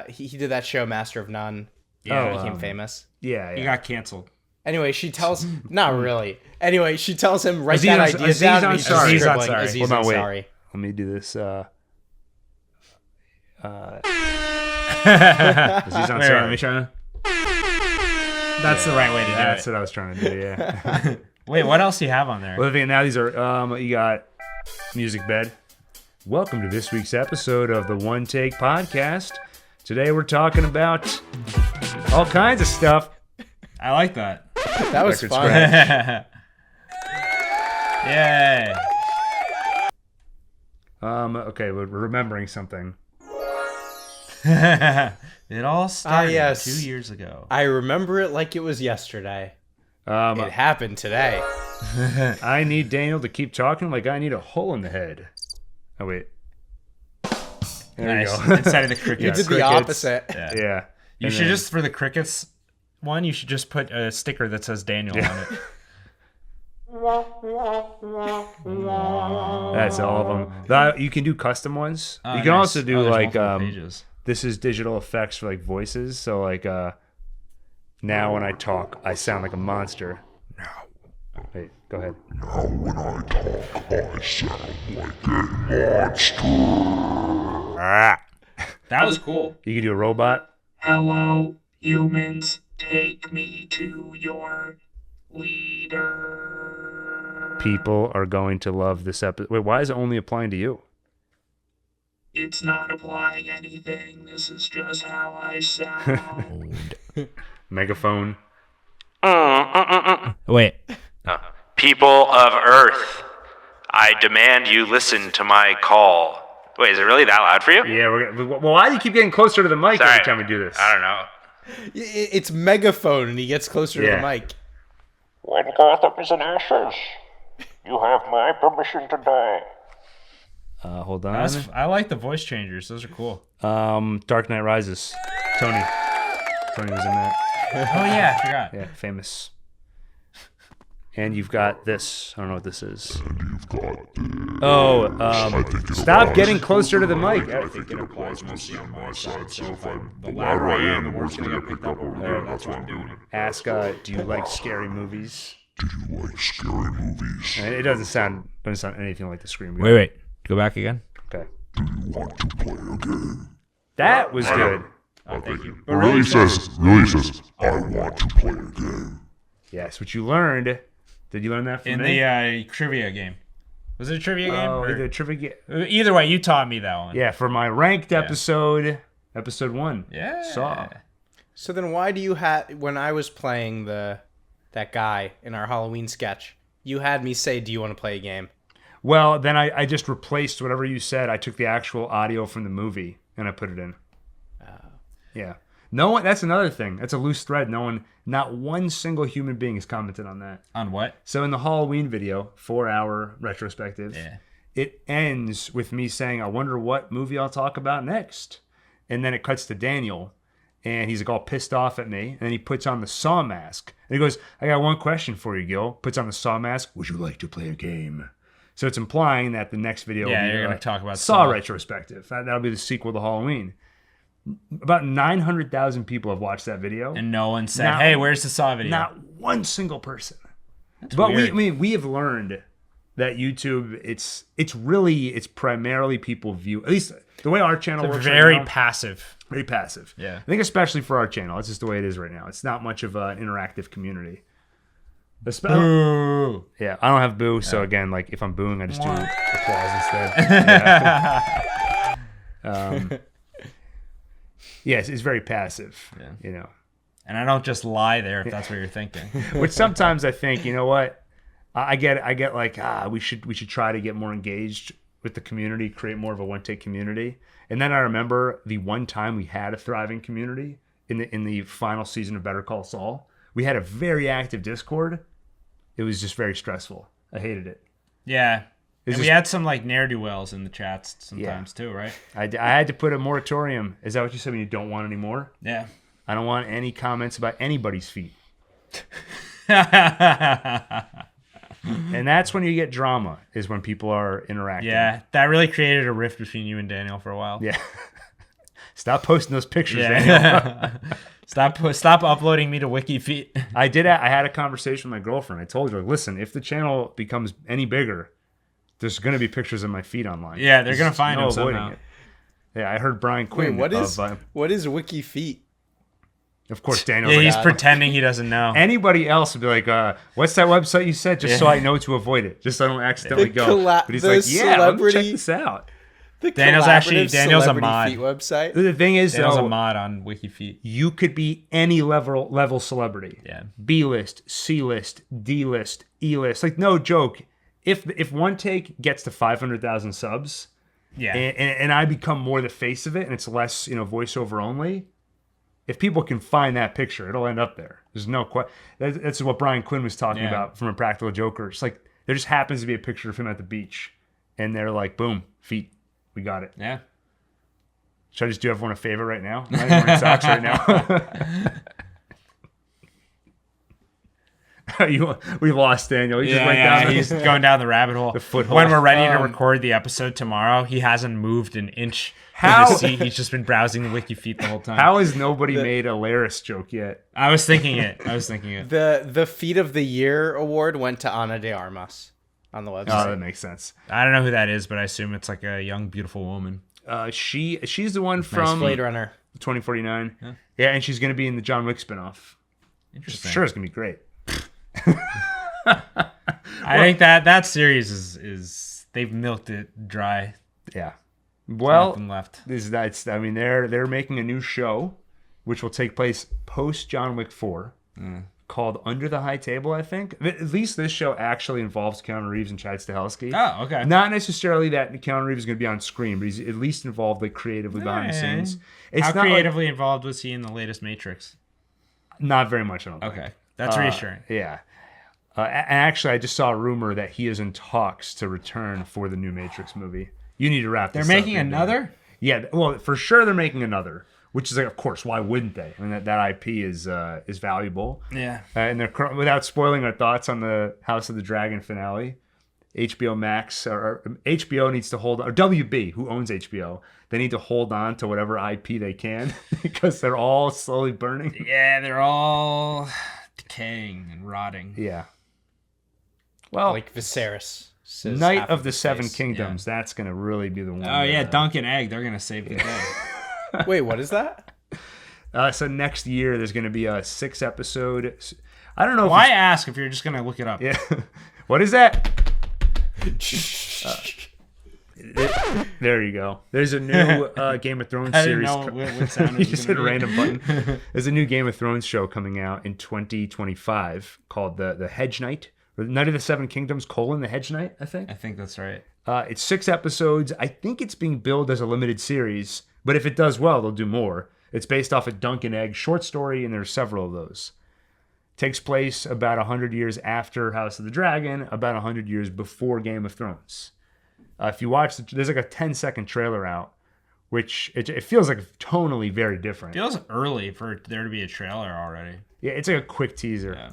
He did that show Master of None. Yeah, He became famous. Yeah. he got canceled. Anyway, she tells not really. Anyway, she tells him write Aziz that Ans- idea Aziz down. And he's just Ansari. Aziz scribbling. Ansari. Aziz Hold on, wait. Ansari. Let me do this. Aziz Wait, Ansari. let me try. That's the right way to do That's it. what I was trying to do, yeah. Wait, what else do you have on there? Well, the thing now, these are, you got Music Bed. Welcome to this week's episode of the One Take Podcast. Today we're talking about all kinds of stuff. I like that. That was Record fun. scratch. Yay. Okay, we're remembering something. It all started yes. 2 years ago. I remember it like it was yesterday. Um, It happened today. I need Daniel to keep talking like I need a hole in the head. Oh, wait. There Nice. you go. Instead of the crickets. You did the crickets. opposite. Yeah. Yeah. You And should then- just, for the crickets one, you should just put a sticker that says Daniel on it. That's all of them. You can do custom ones. Oh, you can nice. also do there's like multiple pages. this is digital effects for like voices. So like now when I talk, I sound like a monster. Wait, go ahead. That was cool. You can do a robot. Hello, humans. Take me to your leader. People are going to love this episode. Wait, why is it only applying to you? It's not applying anything. This is just how I sound. Megaphone. Wait. People of Earth, I demand you listen to my call. Wait, is it really that loud for you? Yeah, well, why do you keep getting closer to the mic Sorry. every time we do this? I don't know. It's megaphone, and he gets closer to Yeah. the mic. When Gotham is in ashes, you have my permission to die. Hold on. I like the voice changers. Those are cool. Dark Knight Rises. Tony was in that. Oh, yeah, I forgot. Yeah, famous. And you've got this. I don't know what this is. And you've got this. Oh, I think it stop applies. getting closer to the mic. I think it applies mostly on my side. So if I'm the louder I am, the more it's going to get picked up over there. That's what I'm doing. Ask, do you like scary movies? Do you like scary movies? And it doesn't sound anything like the Scream. Wait. Go back again. Okay. Do you want to play a game? That was good. Oh, thank you. It really says, I want to play a game. Yes, what you learned. Did you learn that from In me? the trivia game. Was it a trivia game? Oh, or- the trivia. Either way, you taught me that one. Yeah, for my ranked episode 1. Yeah. Saw. So then why do you have, when I was playing that guy in our Halloween sketch, you had me say, do you want to play a game? Well, then I just replaced whatever you said. I took the actual audio from the movie and I put it in. Yeah. No one. That's another thing. That's a loose thread. Not one single human being has commented on that. On what? So in the Halloween video, 4-hour retrospective, it ends with me saying, I wonder what movie I'll talk about next. And then it cuts to Daniel, and he's like all pissed off at me. And then he puts on the Saw mask. And he goes, I got one question for you, Gil. Puts on the Saw mask. Would you like to play a game? So it's implying that the next video will be you're going to talk about Saw retrospective. That'll be the sequel to Halloween. About 900,000 people have watched that video. And no one said, hey, where's the Saw video? Not one single person. But we have learned that YouTube, it's primarily people view, at least the way our channel works very right now, passive. very passive. Yeah. I think especially for our channel, it's just the way it is right now. It's not much of an interactive community. Boo. Yeah, I don't have boo, so again, like if I'm booing, I just do applause instead. Yes, it's very passive. Yeah. You know. And I don't just lie there if that's what you're thinking. Which sometimes I think, you know what? I get like, we should try to get more engaged with the community, create more of a one-take community. And then I remember the one time we had a thriving community in the final season of Better Call Saul. We had a very active Discord. It was just very stressful. I hated it. Yeah. And we just- had some like ne'er-do-wells in the chats sometimes too, right? I had to put a moratorium. Is that what you said when you don't want any more? Yeah. I don't want any comments about anybody's feet. And that's when you get drama, is when people are interacting. Yeah. That really created a rift between you and Daniel for a while. Yeah. Stop posting those pictures, Daniel. Yeah. Stop uploading me to WikiFeet. I had a conversation with my girlfriend. I told her, listen, if the channel becomes any bigger, there's going to be pictures of my feet online. Yeah, they're going to There's find no them avoiding somehow. it. Yeah, I heard Brian Quinn. What is Wiki Feet? Of course, Daniel. Yeah, like, he's pretending he doesn't know. anybody else would be like, what's that website you said? Just so I know to avoid it. Just so I don't accidentally go. But he's like, yeah, let me check this out. The Daniel's collaborative a mod. Feet website. The thing is, Daniel's though, a mod on WikiFeet. you could be any level celebrity. Yeah. B-list, C-list, D-list, E-list. Like, no joke. If One Take gets to 500,000 subs, Yeah. and I become more the face of it, and it's less, voiceover only, if people can find that picture, it'll end up there. There's no question. That's what Brian Quinn was talking about from A Practical Joker. It's like, there just happens to be a picture of him at the beach, and they're like, boom, feet. We got it. Yeah. Should I just do everyone a favor right now? I'm not even wearing socks right now. We lost Daniel. He just went down. He's going down the rabbit hole. foothole. When we're ready to record the episode tomorrow, he hasn't moved an inch from How? his seat. He's just been browsing the WikiFeet the whole time. How has nobody made a Laris joke yet? I was thinking it. The Feet of the Year award went to Ana de Armas on the website. Oh, that makes sense. I don't know who that is, but I assume it's like a young, beautiful woman. She's the one from Blade Runner. 2049. Yeah, and she's going to be in the John Wick spinoff. Interesting. Sure, it's going to be great. I think that series is they've milked it dry. Yeah. Well, Nothing left. They're making a new show, which will take place post John Wick 4, called Under the High Table. I think at least this show actually involves Keanu Reeves and Chad Stahelski. Oh, okay. Not necessarily that Keanu Reeves is going to be on screen, but he's at least involved like creatively behind the scenes. It's How not like- creatively involved was he in the latest Matrix? not very much. I don't think. Okay, that's reassuring. Yeah. And actually, I just saw a rumor that he is in talks to return for the new Matrix movie. You need to wrap this They're up. making another? Yeah, well, for sure they're making another. which is like, of course, why wouldn't they? I mean, that IP is valuable. Yeah. And they're without spoiling our thoughts on the House of the Dragon finale. HBO Max or HBO needs to hold, or WB, who owns HBO, they need to hold on to whatever IP they can because they're all slowly burning. Yeah, they're all decaying and rotting. Yeah. Well, Like Viserys. says Knight half of the his Seven face. Kingdoms. That's gonna really be the one. Oh yeah, that, Dunk and Egg, they're gonna save the day. Wait, what is that? So next year there's gonna be a 6-episode. I don't know. Why If ask if you're just gonna look it up? yeah. What is that? There you go. There's a new Game of Thrones I didn't series. know what sound You it was just hit a gonna be. random button. There's a new Game of Thrones show coming out in 2025 called the Hedge Knight, or Knight of the Seven Kingdoms: the Hedge Knight, I think. I think that's right. It's 6 episodes. I think it's being billed as a limited series, but if it does well, they'll do more. It's based off a Dunk and Egg short story, and there's several of those. Takes place about 100 years after House of the Dragon, about 100 years before Game of Thrones. If you watch, there's like a 10-second trailer out, which it feels like tonally very different. Feels early for there to be a trailer already. Yeah, it's like a quick teaser. Yeah.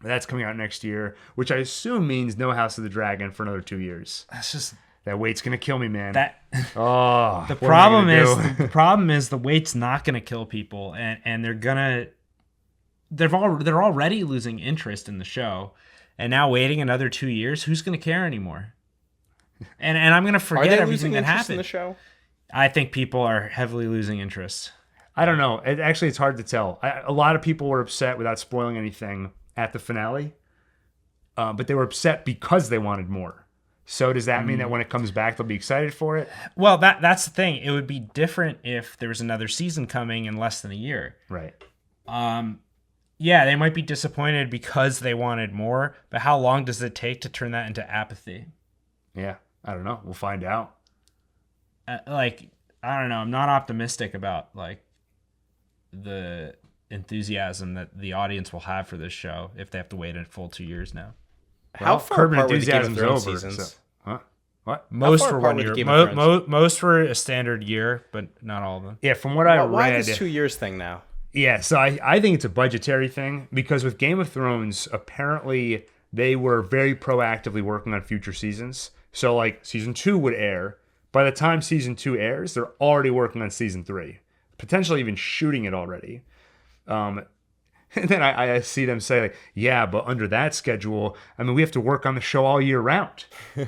That's coming out next year, which I assume means no House of the Dragon for another 2 years. That's just That wait's gonna kill me, man. that. Oh, The what am I problem gonna is do? the problem is the weight's not going to kill people, and they're already losing interest in the show, and now waiting another 2 years, who's going to care anymore? And I'm going to Are forget they everything losing that interest in happened. the show? I think people are heavily losing interest. I don't know. It's hard to tell. A lot of people were upset without spoiling anything at the finale, but they were upset because they wanted more. So does that mean that when it comes back, they'll be excited for it? Well, that's the thing. It would be different if there was another season coming in less than a year. Right. Yeah, they might be disappointed because they wanted more, but how long does it take to turn that into apathy? Yeah. I don't know. We'll find out. I don't know. I'm not optimistic about like the enthusiasm that the audience will have for this show if they have to wait a full 2 years now. How Well, far Curb apart were the Game of Enthusiasm's Thrones over. seasons? So, huh? What? Most far for apart 1 were the year. Game of Thrones? Most for a standard year, but not all of them. Yeah, from what I Why read. this 2 years thing now? Yeah, so I think it's a budgetary thing because with Game of Thrones, apparently they were very proactively working on future seasons. So like season 2 would air. By the time season 2 airs, they're already working on season 3, potentially even shooting it already. And then I see them say like, yeah, but under that schedule, I mean, we have to work on the show all year round.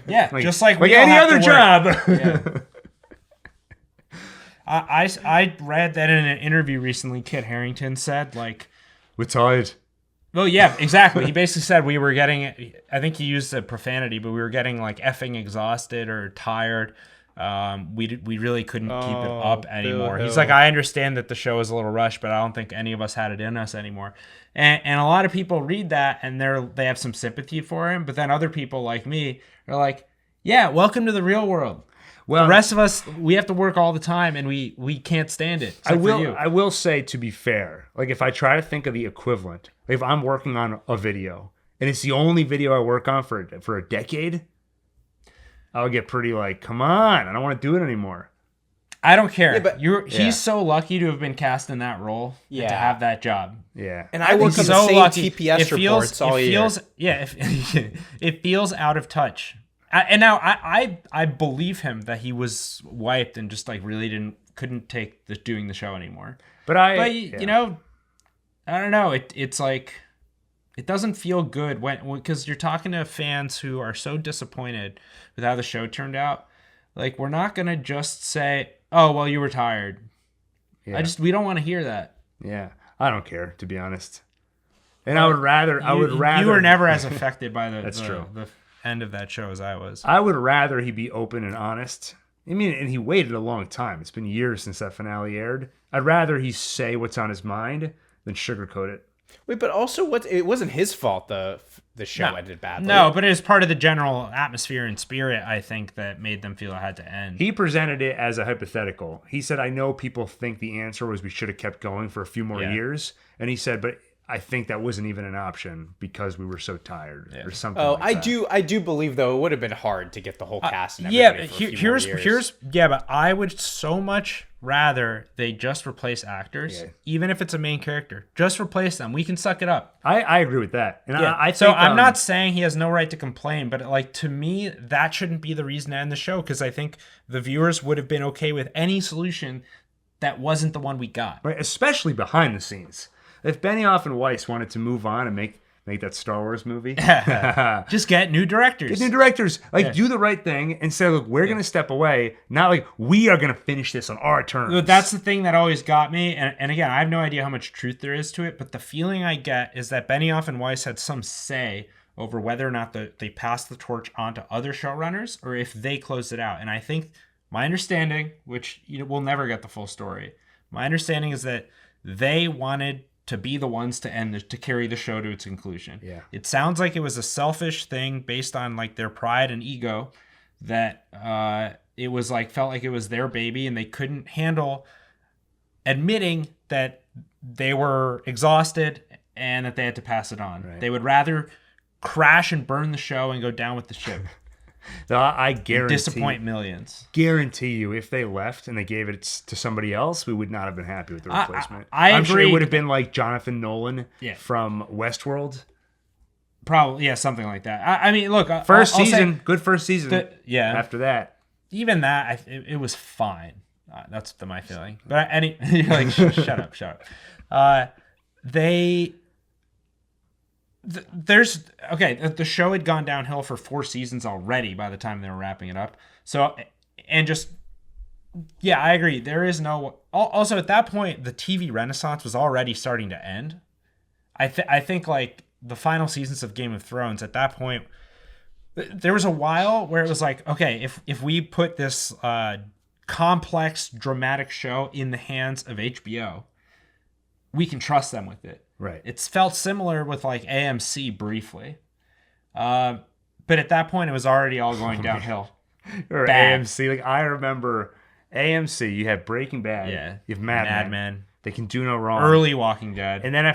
Yeah, just like we all any have to other work. job. I read that in an interview recently. Kit Harington said like, We're tired. well, yeah, exactly. He basically said we were getting. I think he used a profanity, but we were getting like effing exhausted or tired. We really couldn't keep it up anymore. He's like, I understand that the show is a little rushed, but I don't think any of us had it in us anymore. And a lot of people read that and they have some sympathy for him, but then other people like me are like, yeah, welcome to the real world. Well, The rest of us, we have to work all the time, and we can't stand it. I except for you. will say, to be fair, like if I try to think of the equivalent, like if I'm working on a video and it's the only video I work on for a decade, I'll get pretty like, come on, I don't want to do it anymore. I don't care. Yeah, but- He's so lucky to have been cast in that role. and to Yeah. have that job. Yeah. And I work on the same TPS reports all year. It feels out of touch. Now I believe him that he was wiped and just like really couldn't take doing the show anymore. But You know, I don't know. It's like it doesn't feel good because you're talking to fans who are so disappointed with how the show turned out. Like we're not gonna just say, "Oh, well, you were tired." Yeah. We don't want to hear that. Yeah. I don't care, to be honest. And I would rather You were never as affected by That's true. the end of that show as I was. I would rather he be open and honest. I mean, and he waited a long time. It's been years since that finale aired. I'd rather he say what's on his mind than sugarcoat it. Wait, but also it wasn't his fault the show ended badly. No, but it was part of the general atmosphere and spirit, I think, that made them feel it had to end. He presented it as a hypothetical. He said, I know people think the answer was we should have kept going for a few more Yeah. years. And he said, but I think that wasn't even an option because we were so tired or something. Oh, like that. I do believe though it would have been hard to get the whole cast and Yeah, everybody for a few more years. but I would so much rather they just replace actors, even if it's a main character. Just replace them. We can suck it up. I agree with that. And Yeah. I think, so I'm not saying he has no right to complain, but like to me, that shouldn't be the reason to end the show because I think the viewers would have been okay with any solution that wasn't the one we got. right, especially behind the scenes. If Benioff and Weiss wanted to move on and make that Star Wars movie, Just get new directors. get new directors, do the right thing and say, look, we're gonna step away, not like we are gonna finish this on our terms. But that's the thing that always got me. And again, I have no idea how much truth there is to it, but the feeling I get is that Benioff and Weiss had some say over whether or not they passed the torch on to other showrunners or if they closed it out. And I think my understanding, which we'll never get the full story, my understanding is that they wanted to be the ones to carry the show to its conclusion. Yeah. It sounds like it was a selfish thing based on like their pride and ego that it was like felt like it was their baby and they couldn't handle admitting that they were exhausted and that they had to pass it on. Right. They would rather crash and burn the show and go down with the ship. So I guarantee, Disappoint millions. guarantee you, if they left and they gave it to somebody else, we would not have been happy with the replacement. I'm sure it agree. would have been like Jonathan Nolan Yeah. from Westworld. Probably, yeah, something like that. I mean, look, First I'll say season, good first season. yeah. After that, Even that, it was fine. That's my feeling. But you're like, shut up. The show had gone downhill for 4 seasons already by the time they were wrapping it up. So, and just, yeah, I agree. There is no, also at that point, the TV renaissance was already starting to end. I think like the final seasons of Game of Thrones at that point, there was a while where it was like, okay, if we put this complex, dramatic show in the hands of HBO, we can trust them with it. right? It's felt similar with like AMC briefly. But at that point, it was already all going downhill. Or Bad. AMC. Like I remember AMC. You have Breaking Bad. Yeah. You have Mad Men. They can do no wrong. Early Walking Dead. And then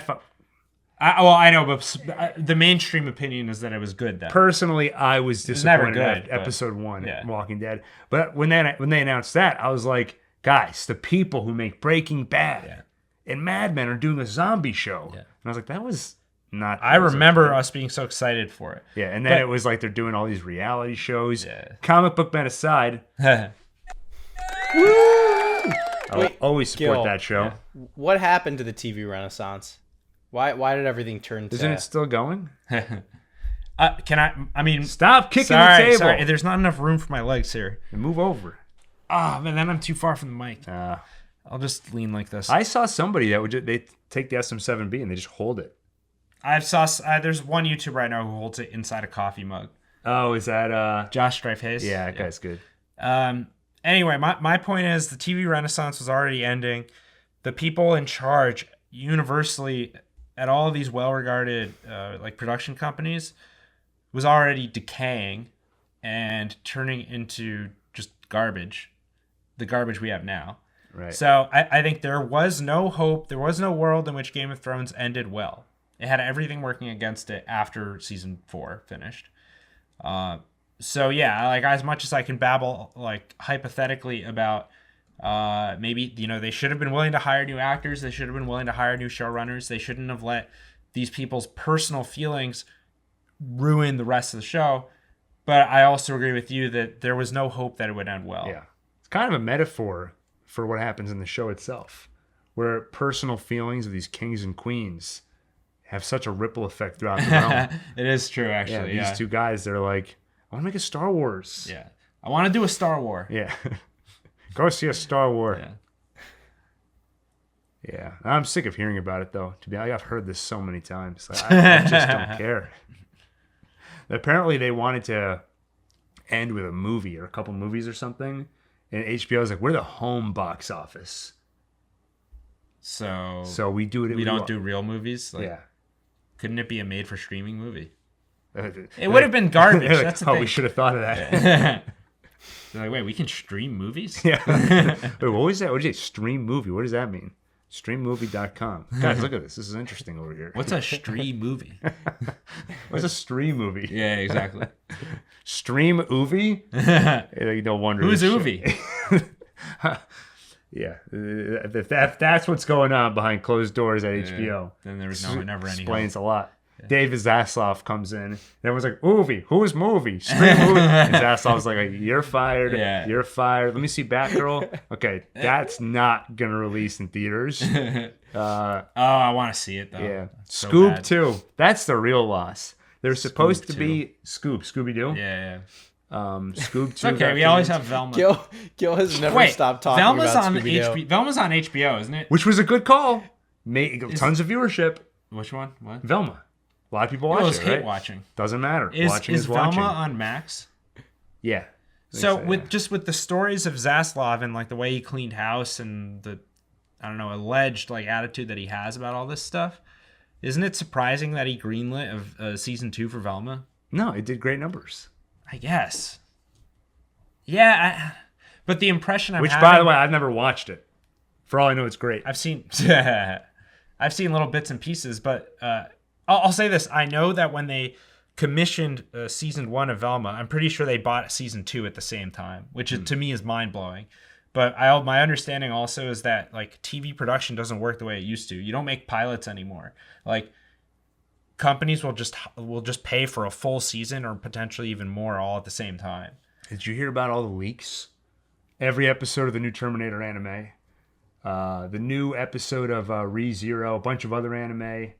I know, but the mainstream opinion is that it was good then. personally, I was never disappointed good, at but- episode 1, yeah. Walking Dead. But when they announced that, I was like, guys, the people who make Breaking Bad and Mad Men are doing a zombie show. Yeah. And I was like, that was not. I remember us being so excited for it. Yeah, and then But- it was like they're doing all these reality shows. Yeah. Comic book men aside, I'll Wait, always support Gil. that show. What happened to the TV renaissance? Why did everything turn to... Isn't it still going? Can I mean, Stop kicking sorry, the table sorry. There's not enough room for my legs here. and move over. Man, then I'm too far from the mic. Uh, I'll just lean like this. I saw somebody that they take the SM7B and they just hold it. There's one YouTuber I know who holds it inside a coffee mug. Oh, is that Josh Strife Hayes. Yeah, that guy's good. Anyway, my point is the TV renaissance was already ending. The people in charge universally at all of these well-regarded like production companies was already decaying and turning into just garbage, the garbage we have now. Right. So I think there was no hope. There was no world in which Game of Thrones ended well. It had everything working against it after season 4 finished. So yeah, like as much as I can babble like hypothetically about maybe they should have been willing to hire new actors, they should have been willing to hire new showrunners, they shouldn't have let these people's personal feelings ruin the rest of the show. But I also agree with you that there was no hope that it would end well. Yeah. It's kind of a metaphor for what happens in the show itself, where personal feelings of these kings and queens have such a ripple effect throughout the realm. It is true, actually. Yeah, these two guys, they're like, I want to make a Star Wars. Yeah. I want to do a Star War. Yeah. Go see a Star Wars. Yeah. Yeah. I'm sick of hearing about it, though. To be honest, I've heard this so many times. Like, I just don't care. Apparently, they wanted to end with a movie or a couple movies or something. And HBO was like, we're the home box office. So We do it. we don't do real movies? Like, Yeah. Couldn't it be a made for streaming movie? It It would have been garbage. Like, That's the oh, thing. we should have thought of that. They're like, wait, we can stream movies? Yeah. Wait, what was that? What did you say? Stream movie? What does that mean? Streammovie.com. Guys, look at this. This is interesting over here. What's a stream movie? What's a stream movie? Yeah, exactly. Stream Oovie? No wonder. Who's this Oovie? Yeah, if that's what's going on behind closed doors at HBO, Then there was never any explains a lot. David Zaslav comes in, and everyone's like, "Oovie, who's movie? Stream movie." And Zaslav's like, "You're fired. Yeah. You're fired. Let me see Batgirl. Okay, that's not gonna release in theaters. I want to see it though. Yeah, It's so Scoob bad. 2. That's the real loss. There's supposed to 2. be Scooby Doo. Yeah. Scoob 2. It's okay. We always have Velma. Gil has never Wait, stopped talking Velma's about on Scooby-Doo. Velma's on HBO, isn't it? Which was a good call. Tons of viewership. Which one? What? Velma. A lot of people I watch was it, hate right? watching. Doesn't matter. Is watching is is Velma watching. on Max? Yeah. So yeah. with the stories of Zaslav and like the way he cleaned house and the alleged like attitude that he has about all this stuff, isn't it surprising that he greenlit of season 2 for Velma? No, it did great numbers. I guess. Yeah, but the impression I'm Which, having, by the way, I've never watched it. For all I know, it's great. I've seen little bits and pieces, but I'll say this: I know that when they commissioned season 1 of Velma, I'm pretty sure they bought season 2 at the same time, which to me is mind blowing. But my understanding also is that like TV production doesn't work the way it used to. You don't make pilots anymore. Like companies will just pay for a full season or potentially even more all at the same time. Did you hear about all the leaks? Every episode of the new Terminator anime, the new episode of ReZero, a bunch of other anime,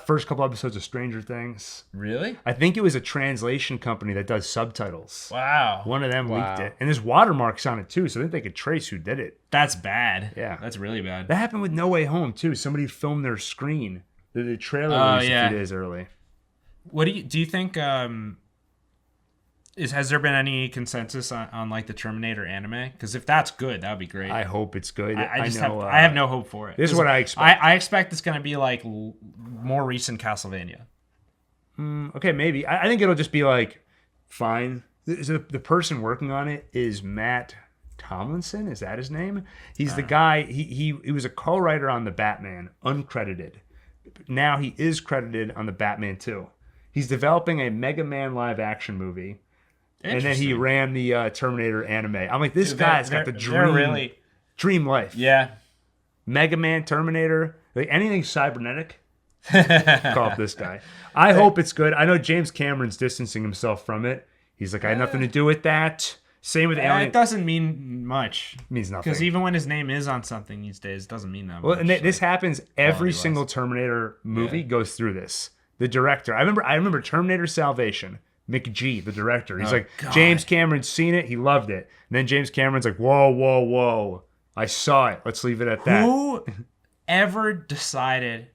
first couple episodes of Stranger Things. Really? I think it was a translation company that does subtitles. Wow. One of them leaked it. And there's watermarks on it too, so I think they could trace who did it. That's bad. Yeah. That's really bad. That happened with No Way Home too. Somebody filmed their screen. The trailer released a few days early. What do you think? Has there been any consensus on like the Terminator anime? Because if that's good, that would be great. I hope it's good. I just know, I have no hope for it. This is what I expect. I expect it's going to be like more recent Castlevania. Okay, maybe. I think it'll just be like fine. The person working on it is Matt Tomlinson. Is that his name? He's the guy. He was a co-writer on the Batman, uncredited. Now he is credited on the Batman 2. He's developing a Mega Man live action movie. And then he ran the Terminator anime. I'm like, this guy's got the dream life. Yeah. Mega Man, Terminator, like anything cybernetic. Call up this guy. I hope it's good. I know James Cameron's distancing himself from it. He's like, I had nothing to do with that. Same with Alien. It doesn't mean much. It means nothing. Because even when his name is on something these days, it doesn't mean that much. Well, and this happens every single Terminator movie goes through this. The director. I remember Terminator Salvation. McG, the director. He's like, God. James Cameron's seen it. He loved it. And then James Cameron's like, whoa. I saw it. Let's leave it at that. Who ever decided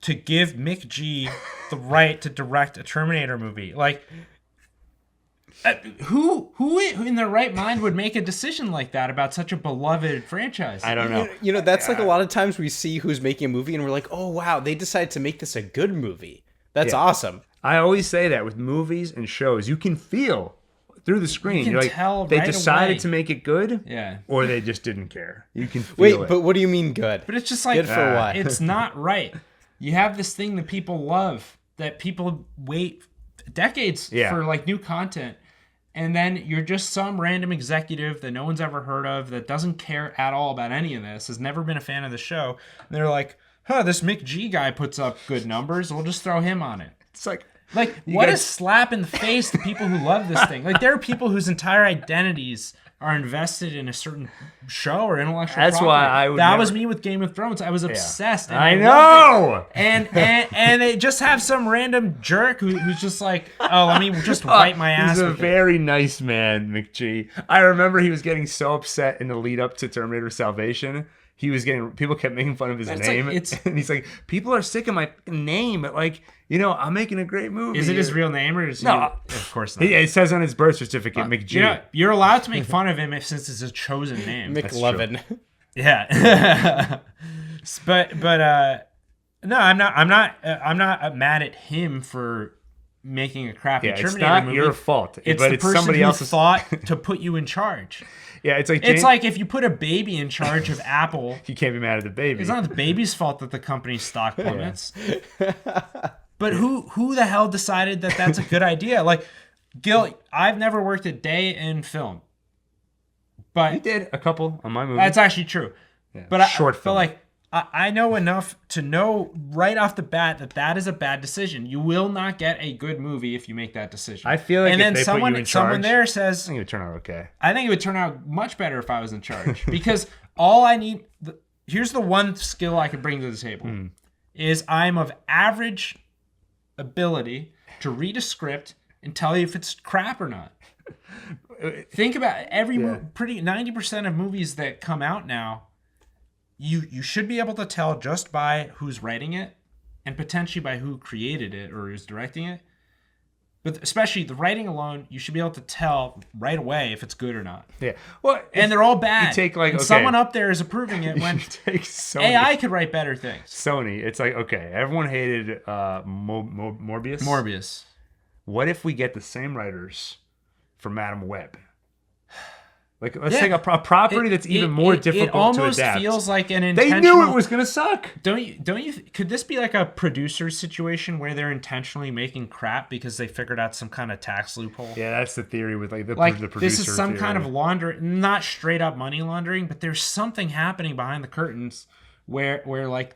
to give McG the right to direct a Terminator movie? Like, who in their right mind would make a decision like that about such a beloved franchise? I don't know. You know, that's like a lot of times we see who's making a movie and we're like, oh, wow, they decided to make this a good movie. That's awesome. I always say that with movies and shows. You can feel through the screen. You can You're like, tell they right decided away. to make it good, Yeah. or they just didn't care. You can feel Wait, it. but what do you mean good? But it's just like, Good for what? It's not right. You have this thing that people love, that people wait decades for like new content. And then you're just some random executive that no one's ever heard of, that doesn't care at all about any of this, has never been a fan of the show. And they're like, this McG guy puts up good numbers. We'll just throw him on it. It's like, what a slap in the face to people who love this thing. Like, there are people whose entire identities are invested in a certain show or intellectual That's property. why I would That never- was me with Game of Thrones. I was obsessed. And I loved know. it. And they just have some random jerk who's just like, let me just wipe my ass He's a with it. very nice man, McG. I remember he was getting so upset in the lead up to Terminator Salvation. People kept making fun of his name. And he's like, people are sick of my name. But like, I'm making a great movie. Is it his real name or is No. he? Of course not. It says on his birth certificate, McG. You're allowed to make fun of him since it's a chosen name. McLovin. Yeah. but no, I'm not mad at him for making a crappy Yeah, it's Terminator not movie. your fault, It's but the it's person somebody who else's. thought to put you in charge. Yeah, it's like It's like if you put a baby in charge of Apple, you can't be mad at the baby. it's not the baby's fault that the company's stock plummets. But who the hell decided that that's a good idea? Like, Gil, I've never worked a day in film, but You did a couple on my movie. that's actually true. Yeah, But short film. like I know enough to know right off the bat that that is a bad decision. You will not get a good movie if you make that decision. I feel like and if then they put someone you in someone charge, there I says, think it would turn out okay. I think it would turn out much better if I was in charge because all I need. Here's the one skill I could bring to the table is I'm of average ability to read a script and tell you if it's crap or not. Think about every pretty 90% of movies that come out now. You should be able to tell just by who's writing it and potentially by who created it or who's directing it. But especially the writing alone, you should be able to tell right away if it's good or not. Yeah. Well, And they're all bad. You take like and okay. someone up there is approving it when you take Sony. AI could write better things. Sony. It's like okay, everyone hated Morbius. Morbius. What if we get the same writers for Madam Web? Like let's Yeah. take a property that's even more difficult It almost to adapt. feels like an They intentional. knew it was gonna suck. Don't you? Could this be like a producer situation where they're intentionally making crap because they figured out some kind of tax loophole? Yeah, that's the theory with like the producer. This is some theory. kind of not straight up money laundering, but there's something happening behind the curtains where like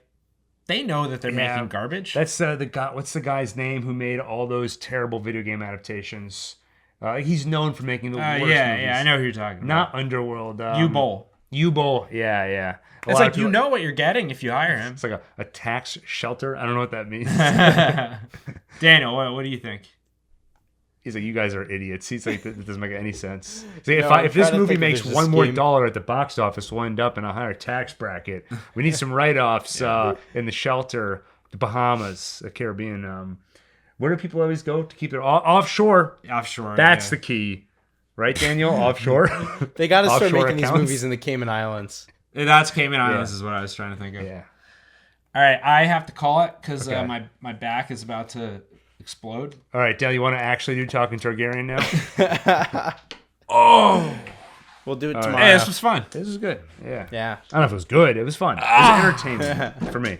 they know that they're making garbage. That's the guy. What's the guy's name who made all those terrible video game adaptations? He's known for making the worst movies. I know who you're talking about. Not Underworld. U-Bowl. U-Bowl. Yeah. It's like you know what you're getting if you hire him. It's like a tax shelter. I don't know what that means. Daniel, what do you think? He's like, you guys are idiots. He's like, that doesn't make any sense. He's like, No, if this I'm trying to movie think if makes there's a one more scheme. dollar at the box office, we'll end up in a higher tax bracket. We need some write-offs in the shelter, the Bahamas, the Caribbean. Where do people always go to keep their offshore? Offshore. That's the key, right, Daniel? Offshore. They got to start Offshore making these accounts? movies in the Cayman Islands. That's Cayman Islands is what I was trying to think of. Yeah. All right, I have to call it because Okay. my back is about to explode. All right, Dale, you want to actually do Talking Targaryen now? We'll do it right. tomorrow. Hey, this was fun. This is good. Yeah. Yeah. I don't know if it was good. It was fun. It was entertaining for me.